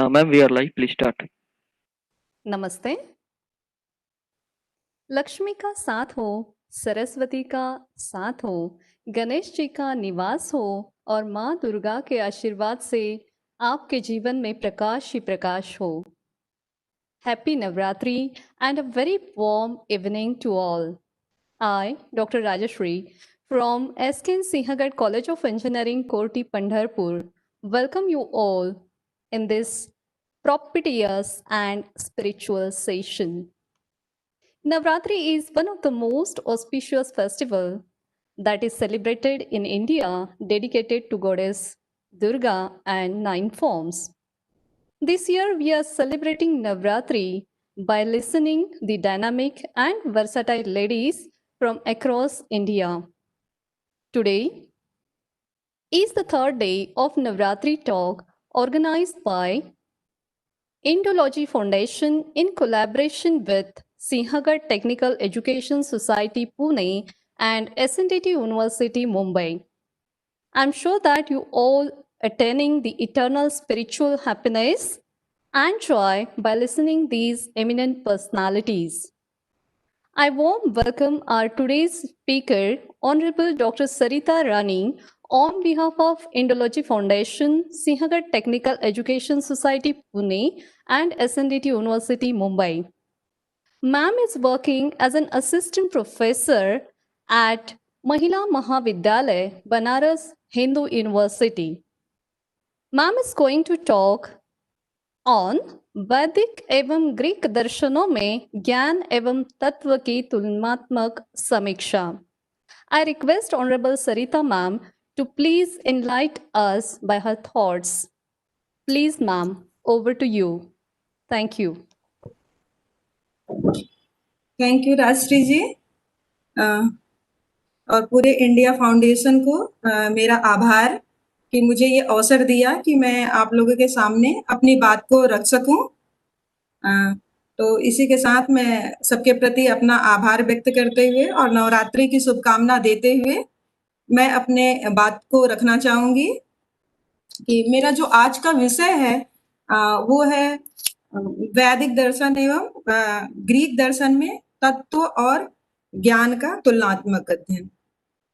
Ma'am, we are live. Please start. नमस्ते। लक्ष्मी का साथ हो, सरस्वती का साथ हो, गणेश जी का निवास हो और माँ दुर्गा के आशीर्वाद से आपके जीवन में प्रकाश ही प्रकाश हो। Happy Navratri and a very warm evening to all. I, Dr. Rajashri, from SKN Sinhagad College of Engineering, Korti, Pandharpur, welcome you all in this propitious and spiritual session. Navratri is one of the most auspicious festivals that is celebrated in India, dedicated to goddess Durga and 9 forms. This year we are celebrating Navratri by listening the dynamic and versatile ladies from across India. Today is the third day of Navratri talk organized by Indology Foundation in collaboration with Sinhagad Technical Education Society Pune and SNDT University Mumbai. I'm sure that you all attaining the eternal spiritual happiness and joy by listening these eminent personalities. I warm welcome our today's speaker, Honorable Dr. Sarita Rani, on behalf of Indology Foundation, Sinhagad Technical Education Society Pune and SNDT University Mumbai. Ma'am is working as an assistant professor at Mahila Mahavidyalaya, Banaras Hindu University. Ma'am is going to talk on वैदिक एवं Greek दर्शनों में ज्ञान एवं तत्व की तुलनात्मक समीक्षा. I request Honorable Sarita Ma'am to please enlighten us by her thoughts. Please, Ma'am, over to you. Thank you. Thank you Rajshree ji और पूरे इंडिया फाउंडेशन को मेरा आभार कि मुझे ये अवसर दिया कि मैं आप लोगों के सामने अपनी बात को रख सकूं। तो इसी के साथ मैं सबके प्रति अपना आभार व्यक्त करते हुए और नवरात्रि की शुभकामना देते हुए मैं अपने बात को रखना चाहूंगी कि मेरा जो आज का विषय है वो है वैदिक दर्शन एवं ग्रीक दर्शन में तत्व और ज्ञान का तुलनात्मक अध्ययन।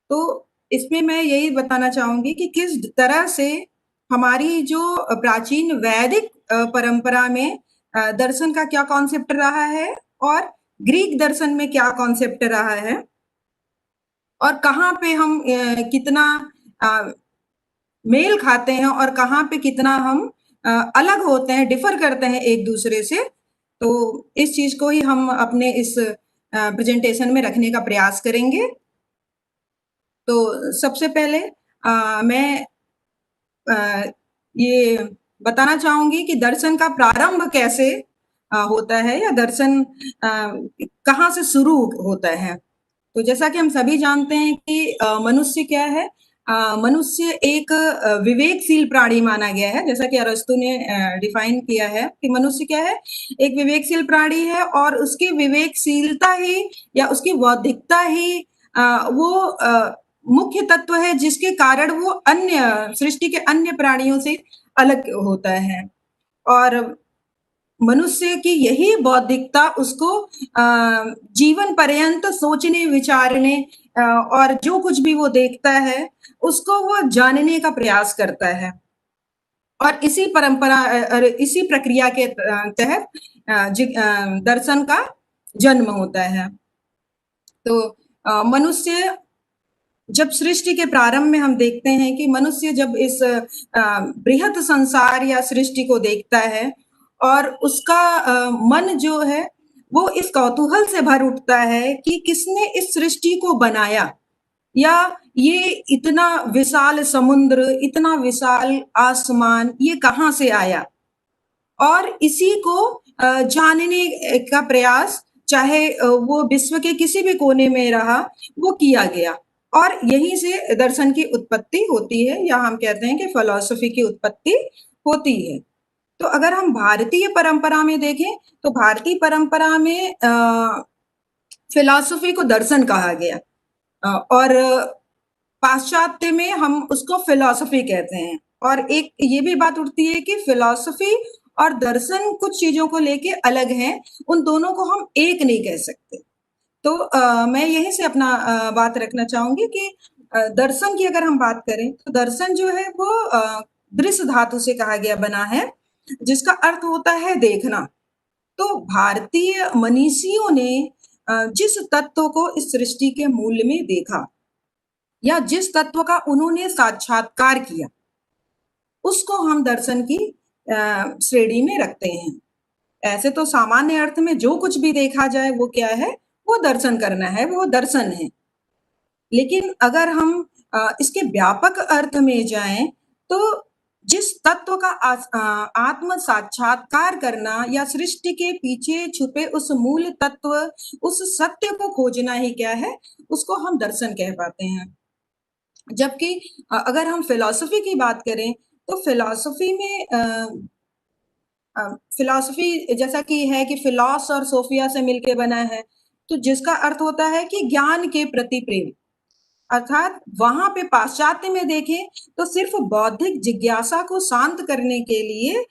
तो इसमें मैं यही बताना चाहूंगी कि किस तरह से हमारी जो प्राचीन वैदिक परंपरा में दर्शन का क्या कॉन्सेप्ट रहा है और ग्रीक दर्शन में क्या कॉन्सेप्ट रहा है और कहाँ पे हम कितना मेल खाते हैं और कहाँ पे कितना हम अलग होते हैं, डिफर करते हैं एक दूसरे से। तो इस चीज को ही हम अपने इस प्रेजेंटेशन में रखने का प्रयास करेंगे। तो सबसे पहले मैं ये बताना चाहूंगी कि दर्शन का प्रारंभ कैसे होता है या दर्शन कहाँ से शुरू होता है। तो जैसा कि हम सभी जानते हैं कि मनुष्य क्या है, मनुष्य एक विवेकशील प्राणी माना गया है। जैसा कि अरस्तु ने डिफाइन किया है कि मनुष्य क्या है, एक विवेकशील प्राणी है और उसकी विवेकशीलता ही या उसकी बौद्धिकता ही वो मुख्य तत्व है जिसके कारण वो अन्य सृष्टि के अन्य प्राणियों से अलग होता है। और मनुष्य की यही बौद्धिकता उसको जीवन पर्यंत सोचने विचारने और जो कुछ भी वो देखता है उसको वो जानने का प्रयास करता है और इसी परंपरा इसी प्रक्रिया के तहत दर्शन का जन्म होता है। तो मनुष्य जब सृष्टि के प्रारंभ में हम देखते हैं कि मनुष्य जब इस बृहत संसार या सृष्टि को देखता है और उसका मन जो है वो इस कौतूहल से भर उठता है कि किसने इस सृष्टि को बनाया या ये इतना विशाल समुद्र, इतना विशाल आसमान ये कहाँ से आया। और इसी को जानने का प्रयास चाहे वो विश्व के किसी भी कोने में रहा वो किया गया और यहीं से दर्शन की उत्पत्ति होती है या हम कहते हैं कि फिलॉसफी की उत्पत्ति होती है। तो अगर हम भारतीय परंपरा में देखें तो भारतीय परंपरा में फिलॉसफी को दर्शन कहा गया और पाश्चात्य में हम उसको फिलॉसफी कहते हैं। और एक ये भी बात उठती है कि फिलॉसफी और दर्शन कुछ चीजों को लेके अलग हैं, उन दोनों को हम एक नहीं कह सकते। तो मैं यहीं से अपना बात रखना चाहूंगी कि दर्शन की अगर हम बात करें तो दर्शन जो है वो दृश्य धातु से कहा गया बना है, जिसका अर्थ होता है देखना। तो भारतीय मनीषियों ने जिस तत्व को इस सृष्टि के मूल में देखा या जिस तत्व का उन्होंने साक्षात्कार किया, उसको हम दर्शन की श्रेणी में रखते हैं। ऐसे तो सामान्य अर्थ में जो कुछ भी देखा जाए वो क्या है, वो दर्शन करना है, वो दर्शन है। लेकिन अगर हम इसके व्यापक अर्थ में जाएं तो जिस तत्व का आत्म साक्षात्कार करना या सृष्टि के पीछे छुपे उस मूल तत्व, उस सत्य को खोजना ही क्या है, उसको हम दर्शन कह पाते हैं। जबकि अगर हम फिलॉसफी की बात करें तो फिलॉसफी में फिलॉसफी जैसा कि है कि फिलॉस और सोफिया से मिलके बना है, तो जिसका अर्थ होता है कि ज्ञान के प्रति प्रेम। अर्थात वहां पे पाश्चात्य में देखें तो सिर्फ बौद्धिक जिज्ञासा को शांत करने के लिए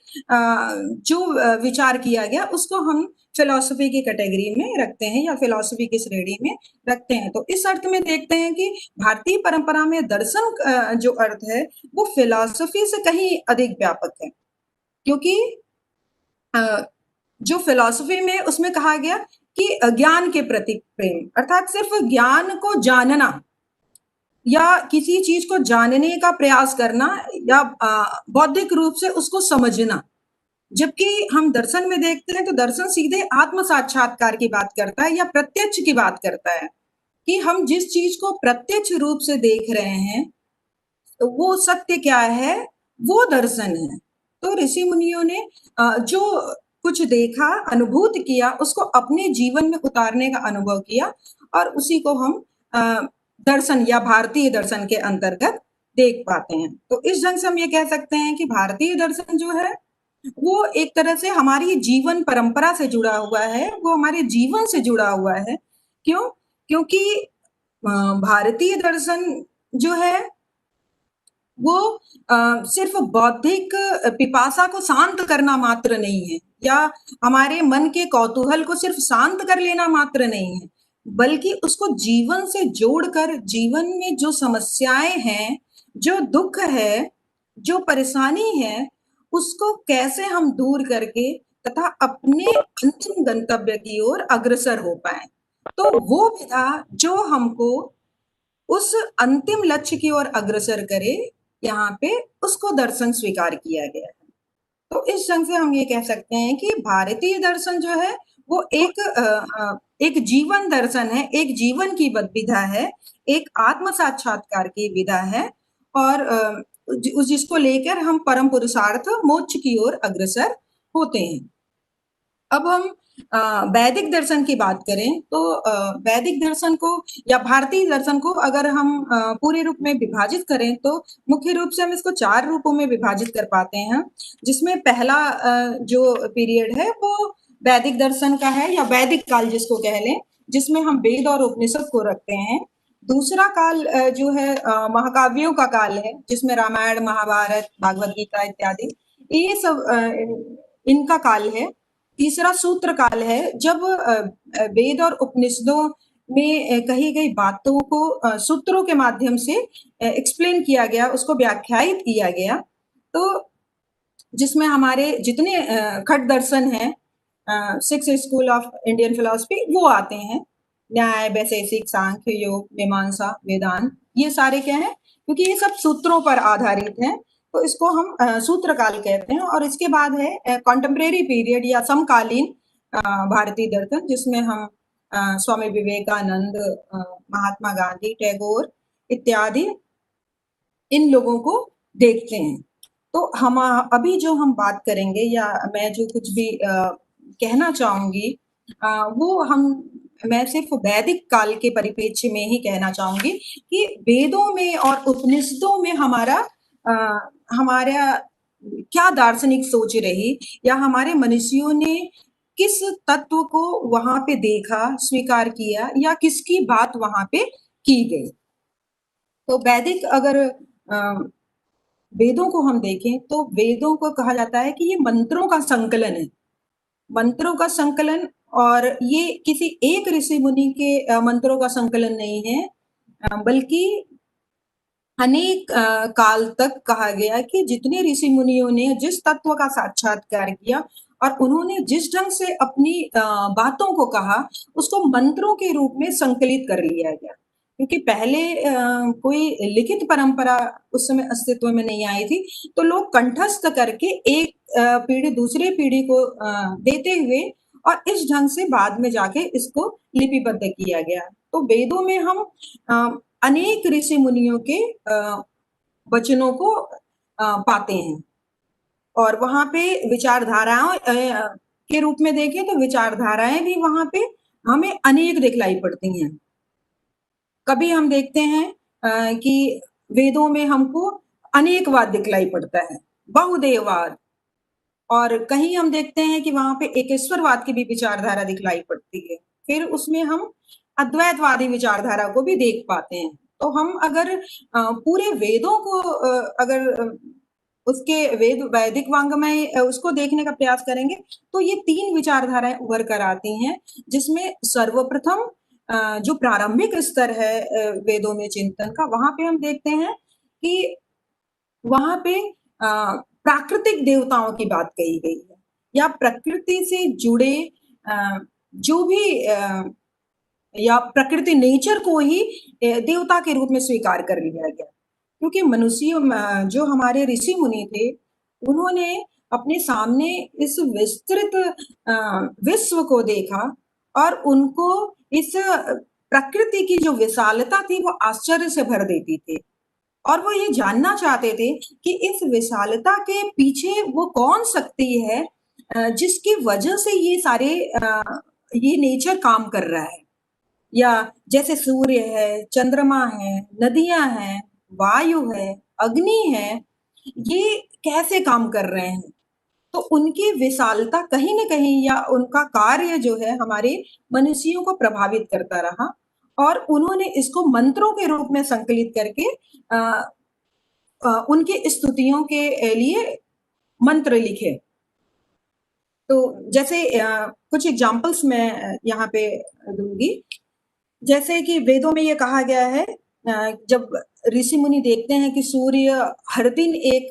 जो विचार किया गया उसको हम फिलॉसफी की कैटेगरी में रखते हैं या फिलॉसफी की श्रेणी में रखते हैं। तो इस अर्थ में देखते हैं कि भारतीय परंपरा में दर्शन जो अर्थ है वो फिलॉसफी से कहीं अधिक व्यापक है, क्योंकि जो फिलॉसफी में उसमें कहा गया कि ज्ञान के प्रति प्रेम, अर्थात सिर्फ ज्ञान को जानना या किसी चीज को जानने का प्रयास करना या बौद्धिक रूप से उसको समझना। जबकि हम दर्शन में देखते हैं तो दर्शन सीधे आत्म साक्षात्कार की बात करता है या प्रत्यक्ष की बात करता है कि हम जिस चीज को प्रत्यक्ष रूप से देख रहे हैं तो वो सत्य क्या है, वो दर्शन है। तो ऋषि मुनियों ने जो कुछ देखा, अनुभूत किया, उसको अपने जीवन में उतारने का अनुभव किया और उसी को हम दर्शन या भारतीय दर्शन के अंतर्गत देख पाते हैं। तो इस ढंग से हम ये कह सकते हैं कि भारतीय दर्शन जो है वो एक तरह से हमारी जीवन परंपरा से जुड़ा हुआ है, वो हमारे जीवन से जुड़ा हुआ है। क्यों? क्योंकि भारतीय दर्शन जो है वो सिर्फ बौद्धिक पिपासा को शांत करना मात्र नहीं है या हमारे मन के कौतूहल को सिर्फ शांत कर लेना मात्र नहीं है, बल्कि उसको जीवन से जोड़कर जीवन में जो समस्याएं हैं, जो दुख है, जो परेशानी है, उसको कैसे हम दूर करके तथा अपने अंतिम गंतव्य की ओर अग्रसर हो पाए। तो वो विधा जो हमको उस अंतिम लक्ष्य की ओर अग्रसर करे, यहाँ पे उसको दर्शन स्वीकार किया गया है। तो इस ढंग से हम ये कह सकते हैं कि भारतीय दर्शन जो है वो एक जीवन दर्शन है, एक जीवन की विधा है, एक आत्म साक्षात्कार की विधा है और जिसको लेकर हम परम पुरुषार्थ मोक्ष की ओर अग्रसर होते हैं। अब हम वैदिक दर्शन की बात करें तो वैदिक दर्शन को या भारतीय दर्शन को अगर हम पूरे रूप में विभाजित करें तो मुख्य रूप से हम इसको 4 रूपों में विभाजित कर पाते हैं, जिसमें पहला जो पीरियड है वो वैदिक दर्शन का है या वैदिक काल जिसको कह लें, जिसमें हम वेद और उपनिषद को रखते हैं। दूसरा काल जो है महाकाव्यों का काल है, जिसमें रामायण, महाभारत, भागवत गीता इत्यादि ये सब इनका काल है। तीसरा सूत्र काल है, जब वेद और उपनिषदों में कही गई बातों को सूत्रों के माध्यम से एक्सप्लेन किया गया, उसको व्याख्यायित किया गया। तो जिसमें हमारे जितने खट दर्शन हैं, 6 स्कूल ऑफ इंडियन फिलॉसफी वो आते हैं, न्याय, वैशेषिक, सांख्य, योग, मीमांसा, वेदांत, ये सारे क्या हैं, क्योंकि ये सब सूत्रों पर आधारित हैं, तो इसको हम सूत्र काल कहते हैं। और इसके बाद है कॉन्टेम्परेरी पीरियड या समकालीन भारतीय दर्शन, जिसमें हम स्वामी विवेकानंद, महात्मा गांधी, टैगोर इत्यादि इन लोगों को देखते हैं। तो हम अभी जो हम बात करेंगे या मैं जो कुछ भी कहना चाहूंगी वो मैं सिर्फ वैदिक काल के परिप्रेक्ष्य में ही कहना चाहूंगी कि वेदों में और उपनिषदों में हमारा क्या दार्शनिक सोच रही या हमारे मनुष्यों ने किस तत्व को वहां पे देखा, स्वीकार किया या किसकी बात वहां पे की गई। तो वैदिक अगर वेदों को हम देखें तो वेदों को कहा जाता है कि ये मंत्रों का संकलन है। मंत्रों का संकलन, और ये किसी एक ऋषि मुनि के मंत्रों का संकलन नहीं है, बल्कि अनेक काल तक कहा गया कि जितने ऋषि मुनियों ने जिस तत्व का साक्षात्कार किया और उन्होंने जिस ढंग से अपनी बातों को कहा, उसको मंत्रों के रूप में संकलित कर लिया गया। क्योंकि पहले कोई लिखित परंपरा उस समय अस्तित्व में नहीं आई थी, तो लोग कंठस्थ करके एक पीढ़ी दूसरे पीढ़ी को देते हुए, और इस ढंग से बाद में जाके इसको लिपिबद्ध किया गया। तो वेदों में हम अ, अनेक ऋषि मुनियों के वचनों को पाते हैं, और वहां पे विचारधाराओं के रूप में देखें तो विचारधाराएं भी वहां पे हमें अनेक दिखलाई पड़ती हैं। कभी हम देखते हैं कि वेदों में हमको अनेकवाद दिखलाई पड़ता है, बहुदेववाद, और कहीं हम देखते हैं कि वहां पे एकेश्वरवाद की भी विचारधारा दिखलाई पड़ती है। फिर उसमें हम अद्वैतवादी विचारधारा को भी देख पाते हैं। तो हम अगर पूरे वेदों को अगर उसके वैदिक वांग्मय उसको देखने का प्रयास करेंगे, तो ये तीन विचारधाराएं उभर कर आती हैं, जिसमें सर्वप्रथम जो प्रारंभिक स्तर है वेदों में चिंतन का, वहां पे हम देखते हैं कि वहां पे प्राकृतिक देवताओं की बात कही गई है, या प्रकृति से जुड़े जो भी या प्रकृति नेचर को ही देवता के रूप में स्वीकार कर लिया गया। क्योंकि मनुष्य जो हमारे ऋषि मुनि थे, उन्होंने अपने सामने इस विस्तृत विश्व को देखा, और उनको इस प्रकृति की जो विशालता थी वो आश्चर्य से भर देती थी, और वो ये जानना चाहते थे कि इस विशालता के पीछे वो कौन शक्ति है जिसकी वजह से ये सारे ये नेचर काम कर रहा है। या जैसे सूर्य है, चंद्रमा है, नदियां हैं, वायु है, अग्नि है, ये कैसे काम कर रहे हैं। तो उनकी विशालता कहीं न कहीं, या उनका कार्य जो है हमारे मनुष्यों को प्रभावित करता रहा, और उन्होंने इसको मंत्रों के रूप में संकलित करके उनकी स्तुतियों के लिए मंत्र लिखे। तो जैसे कुछ एग्जांपल्स मैं यहाँ पे दूंगी। जैसे कि वेदों में ये कहा गया है, जब ऋषि मुनि देखते हैं कि सूर्य हर दिन एक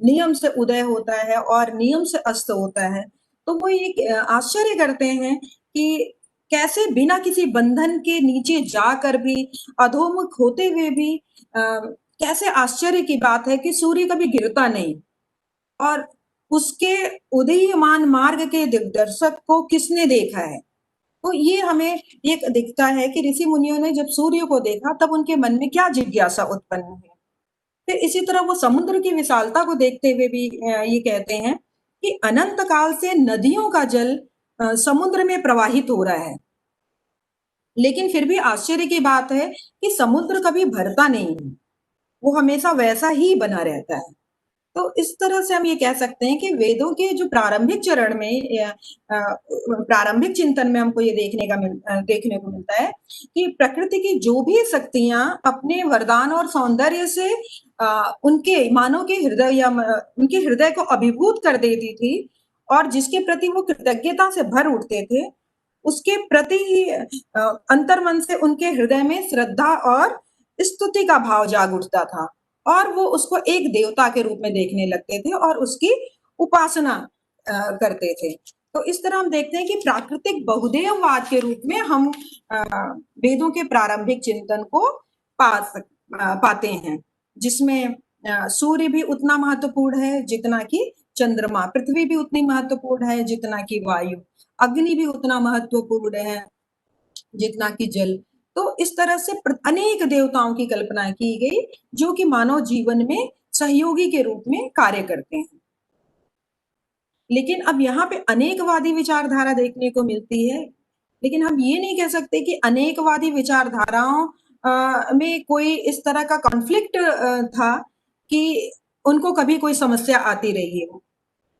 नियम से उदय होता है और नियम से अस्त होता है, तो वो ये आश्चर्य करते हैं कि कैसे बिना किसी बंधन के नीचे जाकर भी, अधोमुख होते हुए भी, कैसे आश्चर्य की बात है कि सूर्य कभी गिरता नहीं, और उसके उदीयमान मार्ग के दिग्दर्शक को किसने देखा है। तो ये हमें एक दिखता है कि ऋषि मुनियों ने जब सूर्य को देखा, तब उनके मन में क्या जिज्ञासा उत्पन्न हुई। फिर इसी तरह वो समुद्र की विशालता को देखते हुए भी ये कहते हैं कि अनंत काल से नदियों का जल समुद्र में प्रवाहित हो रहा है, लेकिन फिर भी आश्चर्य की बात है कि समुद्र कभी भरता नहीं है, वो हमेशा वैसा ही बना रहता है। तो इस तरह से हम ये कह सकते हैं कि वेदों के जो प्रारंभिक चरण में, या प्रारंभिक चिंतन में हमको ये देखने को मिलता है कि प्रकृति की जो भी शक्तियां अपने वरदान और सौंदर्य से उनके मानव के हृदय, या उनके हृदय को अभिभूत कर देती थी, और जिसके प्रति वो कृतज्ञता से भर उठते थे, उसके प्रति अंतर्मन से उनके हृदय में श्रद्धा और स्तुति का भाव जाग उठता था, और वो उसको एक देवता के रूप में देखने लगते थे और उसकी उपासना करते थे। तो इस तरह हम देखते हैं कि प्राकृतिक बहुदेववाद के रूप में हम वेदों के प्रारंभिक चिंतन को पाते हैं, जिसमें सूर्य भी उतना महत्वपूर्ण है जितना कि चंद्रमा, पृथ्वी भी उतनी महत्वपूर्ण है जितना कि वायु, अग्नि भी उतना महत्वपूर्ण है जितना कि जल। तो इस तरह से अनेक देवताओं की कल्पना की गई, जो कि मानव जीवन में सहयोगी के रूप में कार्य करते हैं। लेकिन अब यहाँ पे अनेकवादी विचारधारा देखने को मिलती है, लेकिन हम ये नहीं कह सकते कि अनेकवादी विचारधाराओं में कोई इस तरह का कॉन्फ्लिक्ट था कि उनको कभी कोई समस्या आती रही हो,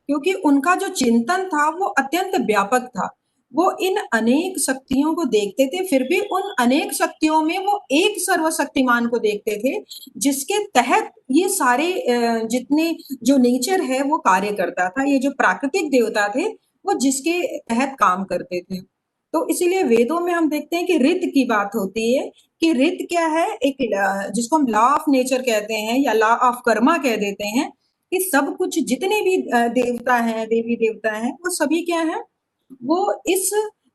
क्योंकि उनका जो चिंतन था वो अत्यंत व्यापक था। वो इन अनेक शक्तियों को देखते थे, फिर भी उन अनेक शक्तियों में वो एक सर्वशक्तिमान को देखते थे, जिसके तहत ये सारे जितने जो नेचर है वो कार्य करता था। ये जो प्राकृतिक देवता थे, वो जिसके तहत काम करते थे। तो इसीलिए वेदों में हम देखते हैं कि ऋत की बात होती है कि ऋत क्या है, एक जिसको हम लॉ ऑफ नेचर कहते हैं या लॉ ऑफ कर्मा कह देते हैं, कि सब कुछ जितने भी देवता हैं, देवी देवता हैं, वो सभी क्या है, वो इस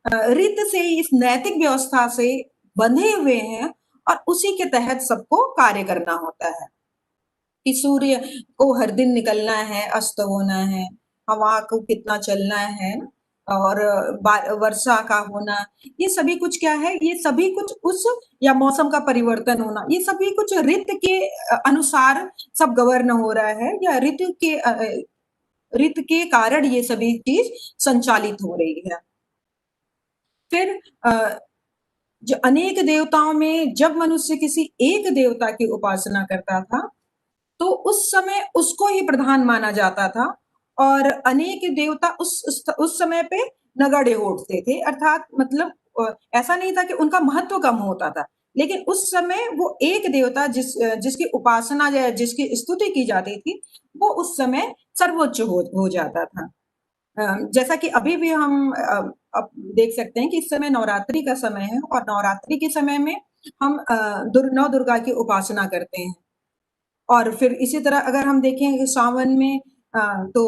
रीत से, इस नैतिक व्यवस्था से बंधे हुए हैं और उसी के तहत सबको कार्य करना होता है। कि सूर्य को हर दिन निकलना है, अस्त होना है, हवा को कितना चलना है और वर्षा का होना, ये सभी कुछ क्या है, ये सभी कुछ उस या मौसम का परिवर्तन होना, ये सभी कुछ ऋतु के अनुसार सब गवर्न हो रहा है या ऋतु के कारण ये सभी चीज संचालित हो रही है। फिर जो अनेक देवताओं में जब मनुष्य किसी एक देवता की उपासना करता था, तो उस समय उसको ही प्रधान माना जाता था और अनेक देवता उस समय पे नगण्य उठते थे, अर्थात मतलब ऐसा नहीं था कि उनका महत्व कम होता था, लेकिन उस समय वो एक देवता जिसकी उपासना या जिसकी स्तुति की जाती थी, वो उस समय सर्वोच्च हो जाता था। जैसा कि अभी भी हम अब देख सकते हैं कि इस समय नवरात्रि का समय है और नवरात्रि के समय में हम नौ दुर्गा की उपासना करते हैं। और फिर इसी तरह अगर हम देखें कि सावन में तो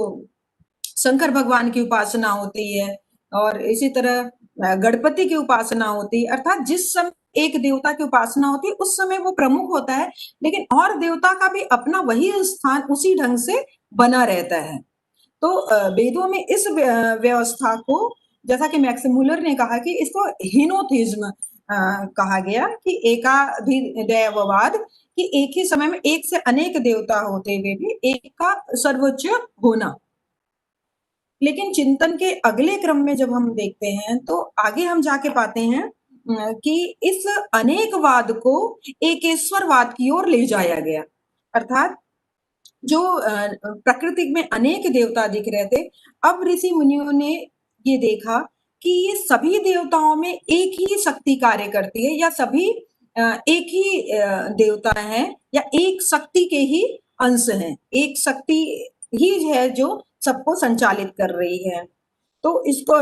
शंकर भगवान की उपासना होती है और इसी तरह गणपति की उपासना होती है, अर्थात जिस समय एक देवता की उपासना होती है उस समय वो प्रमुख होता है, लेकिन और देवता का भी अपना वही स्थान उसी ढंग से बना रहता है। तो वेदों में इस व्यवस्था को, जैसा कि मैक्स मुलर ने कहा कि इसको हीनोथिज्म कहा गया, कि एकाधिदैववाद, कि एक ही समय में एक से अनेक देवता होते हुए भी एक का सर्वोच्च होना। लेकिन चिंतन के अगले क्रम में जब हम देखते हैं तो आगे हम जाके पाते हैं कि इस अनेकवाद को एकेश्वरवाद की ओर ले जाया गया, अर्थात जो प्रकृति में अनेक देवता दिख रहे थे, अब ऋषि मुनियों ने ये देखा कि ये सभी देवताओं में एक ही शक्ति कार्य करती है या सभी एक ही देवता हैं या एक शक्ति के ही अंश हैं, एक शक्ति ही है जो सबको संचालित कर रही है। तो इसको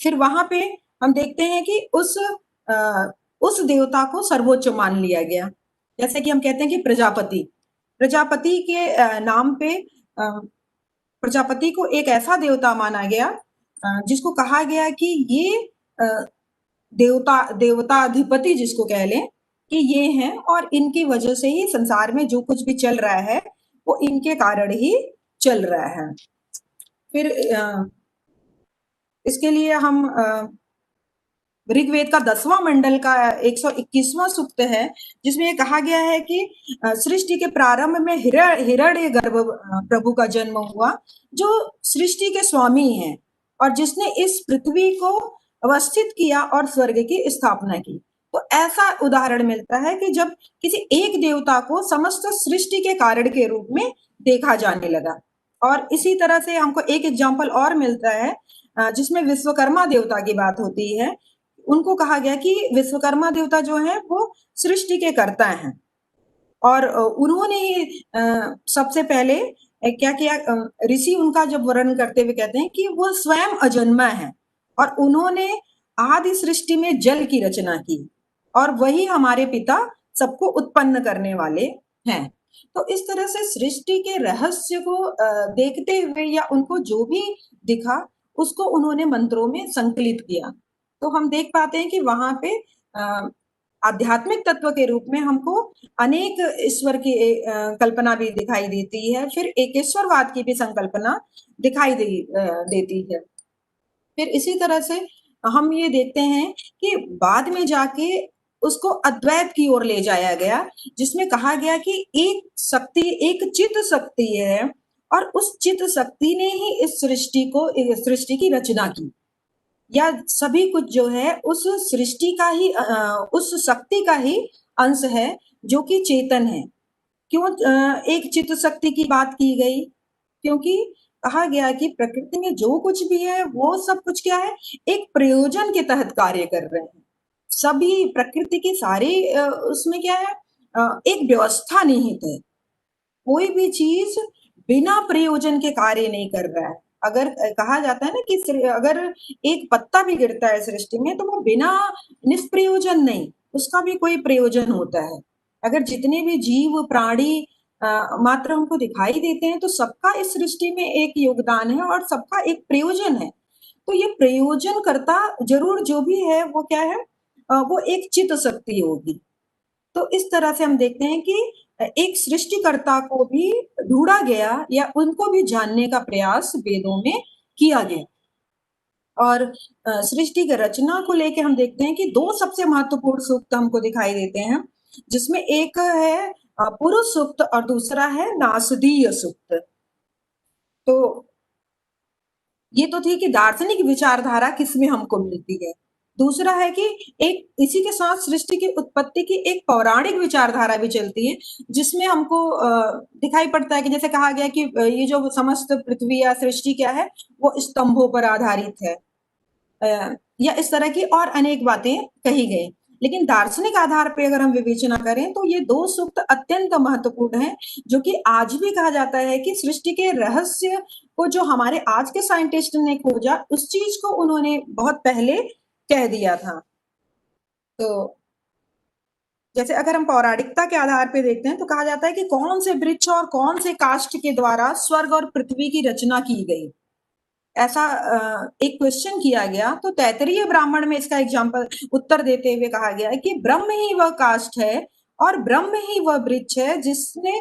फिर वहां पे हम देखते हैं कि उस देवता को सर्वोच्च मान लिया गया। जैसे कि हम कहते हैं कि प्रजापति प्रजापति के नाम पे प्रजापति को एक ऐसा देवता माना गया जिसको कहा गया कि ये देवताधिपति जिसको कह लें कि ये हैं और इनकी वजह से ही संसार में जो कुछ भी चल रहा है वो इनके कारण ही चल रहा है। फिर इसके लिए हम ऋग्वेद का 10वां मंडल का 121वां सूक्त है, जिसमें ये कहा गया है कि सृष्टि के प्रारंभ में हिरण्य गर्भ प्रभु का जन्म हुआ, जो सृष्टि के स्वामी हैं और जिसने इस पृथ्वी को अवस्थित किया और स्वर्ग की स्थापना की। तो ऐसा उदाहरण मिलता है कि जब किसी एक देवता को समस्त सृष्टि के कारण के रूप में देखा जाने लगा। और इसी तरह से हमको एक एग्जाम्पल और मिलता है जिसमें विश्वकर्मा देवता की बात होती है। उनको कहा गया कि विश्वकर्मा देवता जो है वो सृष्टि के कर्ता हैं और उन्होंने ही सबसे पहले क्या किया, ऋषि उनका जब वर्णन करते हुए कहते हैं कि वो स्वयं अजन्मा है और उन्होंने आदि सृष्टि में जल की रचना की और वही हमारे पिता सबको उत्पन्न करने वाले हैं। तो इस तरह से सृष्टि के रहस्य को देखते हुए या उनको जो भी दिखा उसको उन्होंने मंत्रों में संकलित किया। तो हम देख पाते हैं कि वहां पे आध्यात्मिक तत्व के रूप में हमको अनेक ईश्वर की कल्पना भी दिखाई देती है, फिर एकेश्वरवाद की भी संकल्पना दिखाई देती है। फिर इसी तरह से हम ये देखते हैं कि बाद में जाके उसको अद्वैत की ओर ले जाया गया, जिसमें कहा गया कि एक शक्ति, एक चित्त शक्ति है और उस चित्त शक्ति ने ही इस सृष्टि की रचना की, या सभी कुछ जो है उस सृष्टि का ही उस शक्ति का ही अंश है जो कि चेतन है। क्यों एक चित्त शक्ति की बात की गई? क्योंकि कहा गया कि प्रकृति में जो कुछ भी है वो सब कुछ क्या है, एक प्रयोजन के तहत कार्य कर रहे हैं। सभी प्रकृति की सारी उसमें क्या है, एक व्यवस्था निहित है। कोई भी चीज बिना प्रयोजन के कार्य नहीं कर रहा है। अगर कहा जाता है ना कि अगर एक पत्ता भी गिरता है सृष्टि में तो वो बिना निष्प्रयोजन नहीं, उसका भी कोई प्रयोजन होता है। अगर जितने भी जीव प्राणी मात्र हमको दिखाई देते हैं तो सबका इस सृष्टि में एक योगदान है और सबका एक प्रयोजन है। तो ये प्रयोजन करता जरूर जो भी है वो क्या है, वो एक चित्त शक्ति होगी। तो इस तरह से हम देखते हैं कि एक सृष्टिकर्ता को भी ढूंढा गया या उनको भी जानने का प्रयास वेदों में किया गया। और सृष्टि की रचना को लेके हम देखते हैं कि दो सबसे महत्वपूर्ण सूक्त हमको दिखाई देते हैं, जिसमें एक है पुरुष सूक्त और दूसरा है नासदीय सूक्त। तो ये तो थी कि दार्शनिक विचारधारा किसमें हमको मिलती है। दूसरा है कि एक इसी के साथ सृष्टि की उत्पत्ति की एक पौराणिक विचारधारा भी चलती है, जिसमें हमको दिखाई पड़ता है कि जैसे कहा गया कि ये जो समस्त पृथ्वी या सृष्टि क्या है, वो स्तंभों पर आधारित है। या इस तरह की और अनेक बातें कही गई। लेकिन दार्शनिक आधार पे अगर हम विवेचना करें तो ये दो सूक्त अत्यंत महत्वपूर्ण हैं, जो कि आज भी कहा जाता है कि सृष्टि के रहस्य को जो हमारे आज के साइंटिस्ट ने खोजा, उस चीज को उन्होंने बहुत पहले कह दिया था। तो जैसे अगर हम पौराणिकता के आधार पे देखते हैं तो कहा जाता है कि कौन से वृक्ष और कौन से काष्ठ के द्वारा स्वर्ग और पृथ्वी की रचना की गई। ऐसा एक क्वेश्चन किया गया तो तैतरीय ब्राह्मण में इसका एग्जाम्पल उत्तर देते हुए कहा गया है कि ब्रह्म ही वह काष्ठ है और ब्रह्म ही वह वृक्ष है जिसने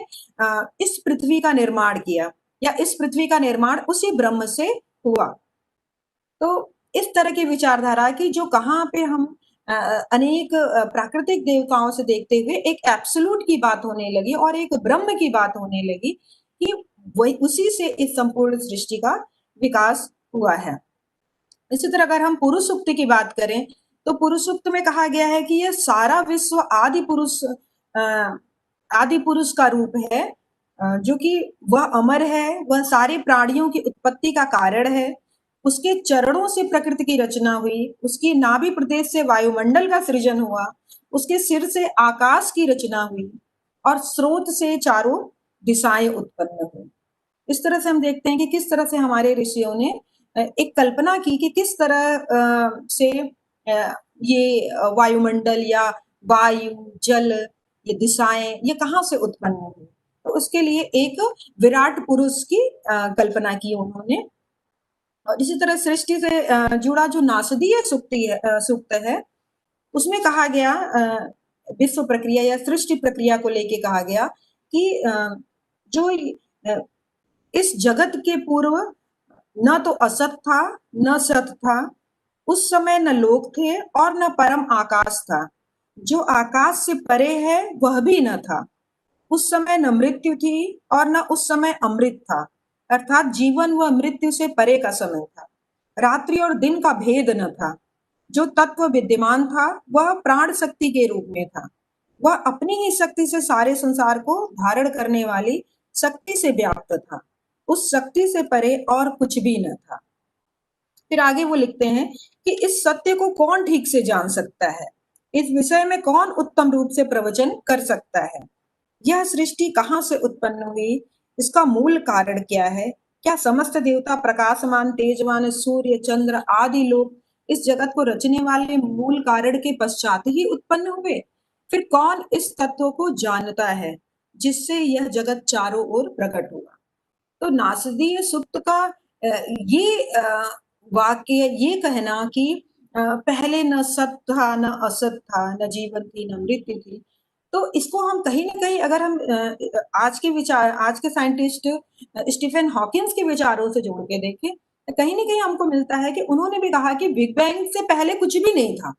इस पृथ्वी का निर्माण किया, या इस पृथ्वी का निर्माण उसी ब्रह्म से हुआ। तो इस तरह की विचारधारा की जो कहाँ पे हम अनेक प्राकृतिक देवताओं से देखते हुए एक एब्सोल्यूट की बात होने लगी और एक ब्रह्म की बात होने लगी कि वही उसी से इस संपूर्ण सृष्टि का विकास हुआ है। इसी तरह अगर हम पुरुष सूक्त की बात करें तो पुरुष सूक्त में कहा गया है कि यह सारा विश्व आदि पुरुष का रूप है, जो कि वह अमर है, वह सारे प्राणियों की उत्पत्ति का कारण है। उसके चरणों से प्रकृति की रचना हुई, उसकी नाभि प्रदेश से वायुमंडल का सृजन हुआ, उसके सिर से आकाश की रचना हुई और स्रोत से चारों दिशाएं उत्पन्न हुई। इस तरह से हम देखते हैं कि किस तरह से हमारे ऋषियों ने एक कल्पना की कि किस तरह से ये वायुमंडल या वायु, जल, ये दिशाएं ये कहाँ से उत्पन्न हुई। तो उसके लिए एक विराट पुरुष की कल्पना की उन्होंने। और इसी तरह सृष्टि से जुड़ा जो नासदीय सूक्त है, उसमें कहा गया विश्व प्रक्रिया या सृष्टि प्रक्रिया को लेके कहा गया कि जो इस जगत के पूर्व न तो असत था न सत था, उस समय न लोक थे और न परम आकाश था। जो आकाश से परे है वह भी न था। उस समय न मृत्यु थी और न उस समय अमृत था, अर्थात जीवन व मृत्यु से परे का समय था। रात्रि और दिन का भेद न था। जो तत्व विद्यमान था वह प्राण शक्ति के रूप में था। वह अपनी ही शक्ति से सारे संसार को धारण करने वाली शक्ति से व्याप्त था। उस शक्ति से परे और कुछ भी न था। फिर आगे वो लिखते हैं कि इस सत्य को कौन ठीक से जान सकता है, इस विषय में कौन उत्तम रूप से प्रवचन कर सकता है। यह सृष्टि कहाँ से उत्पन्न हुई, इसका मूल कारण क्या है। क्या समस्त देवता प्रकाशमान तेजवान सूर्य चंद्र आदि लोग इस जगत को रचने वाले मूल कारण के पश्चात ही उत्पन्न हुए। फिर कौन इस तत्व को जानता है जिससे यह जगत चारों ओर प्रकट हुआ। तो नासदीय सूक्त का ये वाक्य, ये कहना कि पहले न सत था न असत था, न जीवन थी न मृत्यु थी, तो इसको हम कहीं ना कहीं अगर हम आज के साइंटिस्ट स्टीफन हॉकिंस के विचारों से जोड़ के देखें तो कहीं ना कहीं हमको मिलता है कि उन्होंने भी कहा कि बिग बैंग से पहले कुछ भी नहीं था।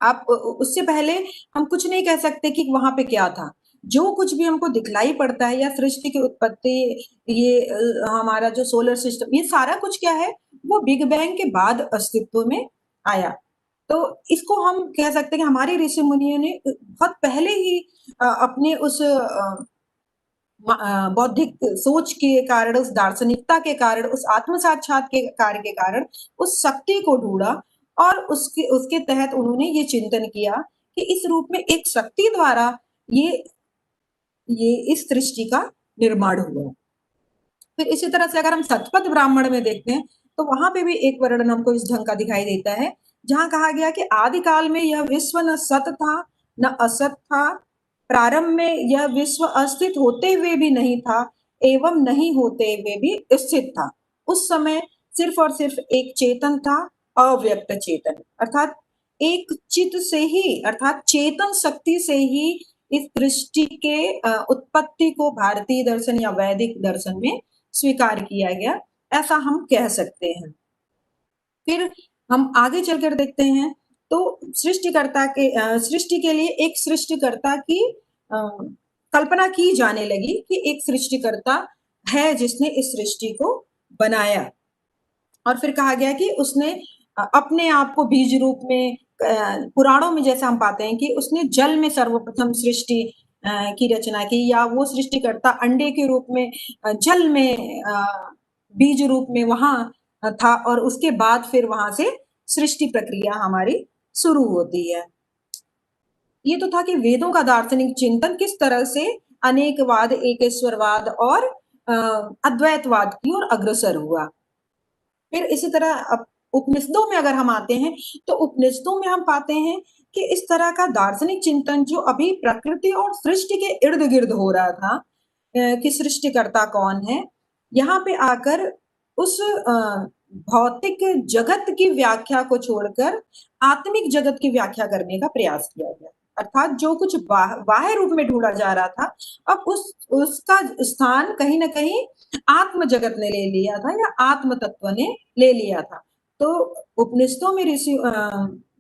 आप उससे पहले हम कुछ नहीं कह सकते कि वहां पे क्या था। जो कुछ भी हमको दिखलाई पड़ता है या सृष्टि की उत्पत्ति, ये हमारा जो सोलर सिस्टम, ये सारा कुछ क्या है, वो बिग बैंग के बाद अस्तित्व में आया। तो इसको हम कह सकते हैं कि हमारे ऋषि मुनियों ने बहुत पहले ही अपने उस बौद्धिक सोच के कारण, उस दार्शनिकता के कारण, उस आत्म साक्षात के कार्य के कारण उस शक्ति को ढूंढा और उसके उसके तहत उन्होंने ये चिंतन किया कि इस रूप में एक शक्ति द्वारा ये ये इस सृष्टि का निर्माण हुआ। फिर इसी तरह से अगर हम शतपथ ब्राह्मण में देखते हैं तो वहां पे भी एक वर्णन हमको इस ढंग का दिखाई देता है, जहां कहा गया कि आदिकाल में यह विश्व न सत था न असत था, प्रारंभ में यह विश्व अस्तित होते हुए भी नहीं था एवं नहीं होते हुए भी स्थित था। उस समय सिर्फ और सिर्फ एक चेतन था, अव्यक्त चेतन, अर्थात एक चित्त से ही, अर्थात चेतन शक्ति से ही इस सृष्टि के उत्पत्ति को भारतीय दर्शन या वैदिक दर्शन में स्वीकार किया गया, ऐसा हम कह सकते हैं। फिर हम आगे चलकर देखते हैं तो सृष्टि के लिए एक सृष्टिकर्ता की कल्पना की जाने लगी कि एक सृष्टिकर्ता है जिसने इस सृष्टि को बनाया। और फिर कहा गया कि उसने अपने आप को बीज रूप में, पुराणों में जैसा हम पाते हैं कि उसने जल में सर्वप्रथम सृष्टि की रचना की, या वो सृष्टिकर्ता अंडे के रूप में जल में बीज रूप में वहां था और उसके बाद फिर वहां से सृष्टि प्रक्रिया हमारी शुरू होती है। ये तो था कि वेदों का दार्शनिक चिंतन किस तरह से अनेकवाद, एकेश्वरवाद और अद्वैतवाद की ओर अग्रसर हुआ। फिर इसी तरह उपनिषदों में अगर हम आते हैं तो उपनिषदों में हम पाते हैं कि इस तरह का दार्शनिक चिंतन जो अभी प्रकृति और सृष्टि के इर्द गिर्द हो रहा था कि सृष्टिकर्ता कौन है, यहाँ पे आकर उस भौतिक जगत की व्याख्या को छोड़कर आत्मिक जगत की व्याख्या करने का प्रयास किया गया। अर्थात जो कुछ बाह्य रूप में ढूंढा जा रहा था, अब उसका स्थान कहीं ना कहीं आत्म जगत ने ले लिया था या आत्म तत्व ने ले लिया था। तो उपनिषदों में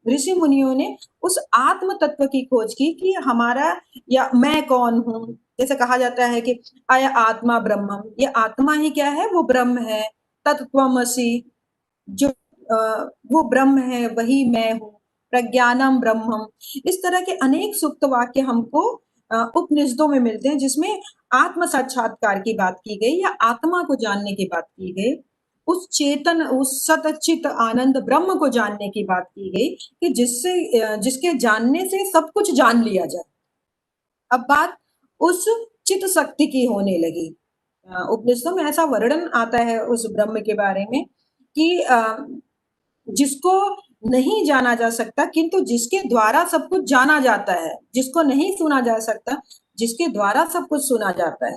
ऋषि मुनियों ने उस आत्म तत्व की खोज की कि हमारा या मैं कौन हूँ। जैसे कहा जाता है कि अय आत्मा ब्रह्मम, ये आत्मा ही क्या है, वो ब्रह्म है। तत्त्वमसि, जो वो ब्रह्म है वही मैं हूँ। प्रज्ञानम ब्रह्मम, इस तरह के अनेक सूक्त वाक्य हमको उपनिषदों में मिलते हैं जिसमें आत्म साक्षात्कार की बात की गई या आत्मा को जानने की बात की गई, उस चेतन, उस सतचित आनंद ब्रह्म को जानने की बात की गई कि जिसके जानने से सब कुछ जान लिया जाए। अब बात उस चित शक्ति की होने लगी। उपनिषदों में ऐसा वर्णन आता है उस ब्रह्म के बारे में कि जिसको नहीं जाना जा सकता किंतु जिसके द्वारा सब कुछ जाना जाता है, जिसको नहीं सुना जा सकता जिसके द्वारा सब कुछ सुना जाता है,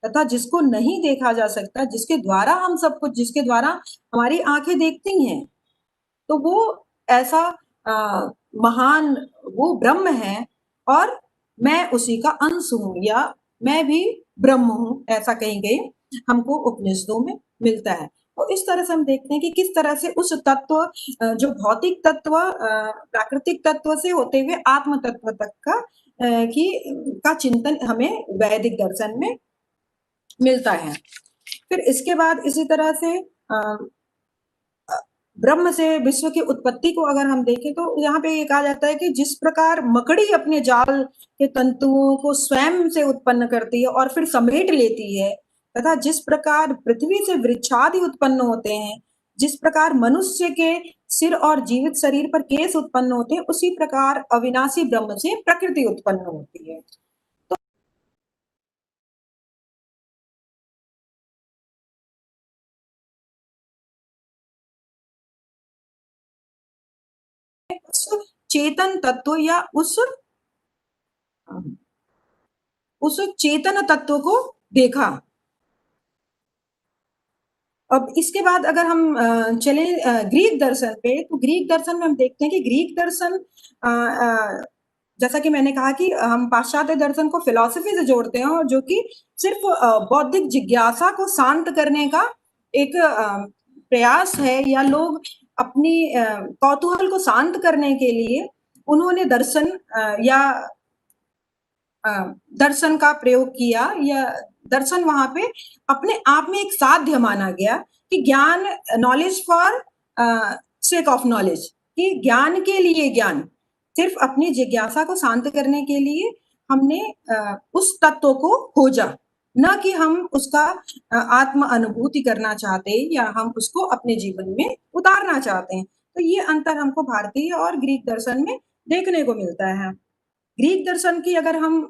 तथा जिसको नहीं देखा जा सकता जिसके द्वारा हम सब कुछ, जिसके द्वारा हमारी आंखें देखती हैं, तो वो ऐसा महान वो ब्रह्म है और मैं उसी का अंश हूँ या मैं भी ब्रह्म हूँ, ऐसा कहीं कहीं हमको उपनिषदों में मिलता है। तो इस तरह से हम देखते हैं कि किस तरह से उस तत्व, जो भौतिक तत्व प्राकृतिक तत्व से होते हुए आत्म तत्व तक का चिंतन हमें वैदिक दर्शन में मिलता है। फिर इसके बाद इसी तरह से ब्रह्म से विश्व की उत्पत्ति को अगर हम देखें तो यहाँ पे ये कहा जाता है कि जिस प्रकार मकड़ी अपने जाल के तंतुओं को स्वयं से उत्पन्न करती है और फिर समेट लेती है, तथा जिस प्रकार पृथ्वी से वृक्षादि उत्पन्न होते हैं, जिस प्रकार मनुष्य के सिर और जीवित शरीर पर केश उत्पन्न होते हैं, उसी प्रकार अविनाशी ब्रह्म से प्रकृति उत्पन्न होती है। चेतन तत्व या उस चेतन तत्व को देखा। अब इसके बाद अगर हम चले ग्रीक दर्शन पे, तो ग्रीक दर्शन में हम देखते हैं कि ग्रीक दर्शन, जैसा कि मैंने कहा कि हम पाश्चात्य दर्शन को फिलॉसफी से जोड़ते हैं, और जो कि सिर्फ बौद्धिक जिज्ञासा को शांत करने का एक प्रयास है, या लोग अपनी कौतूहल को शांत करने के लिए उन्होंने दर्शन या दर्शन का प्रयोग किया, या दर्शन वहां पे अपने आप में एक साध्य माना गया कि ज्ञान, knowledge for sake of knowledge, कि ज्ञान के लिए ज्ञान, सिर्फ अपनी जिज्ञासा को शांत करने के लिए हमने उस तत्व को खोजा न कि हम उसका आत्म अनुभूति करना चाहते हैं या हम उसको अपने जीवन में उतारना चाहते हैं। तो ये अंतर हमको भारतीय और ग्रीक दर्शन में देखने को मिलता है। ग्रीक दर्शन की अगर हम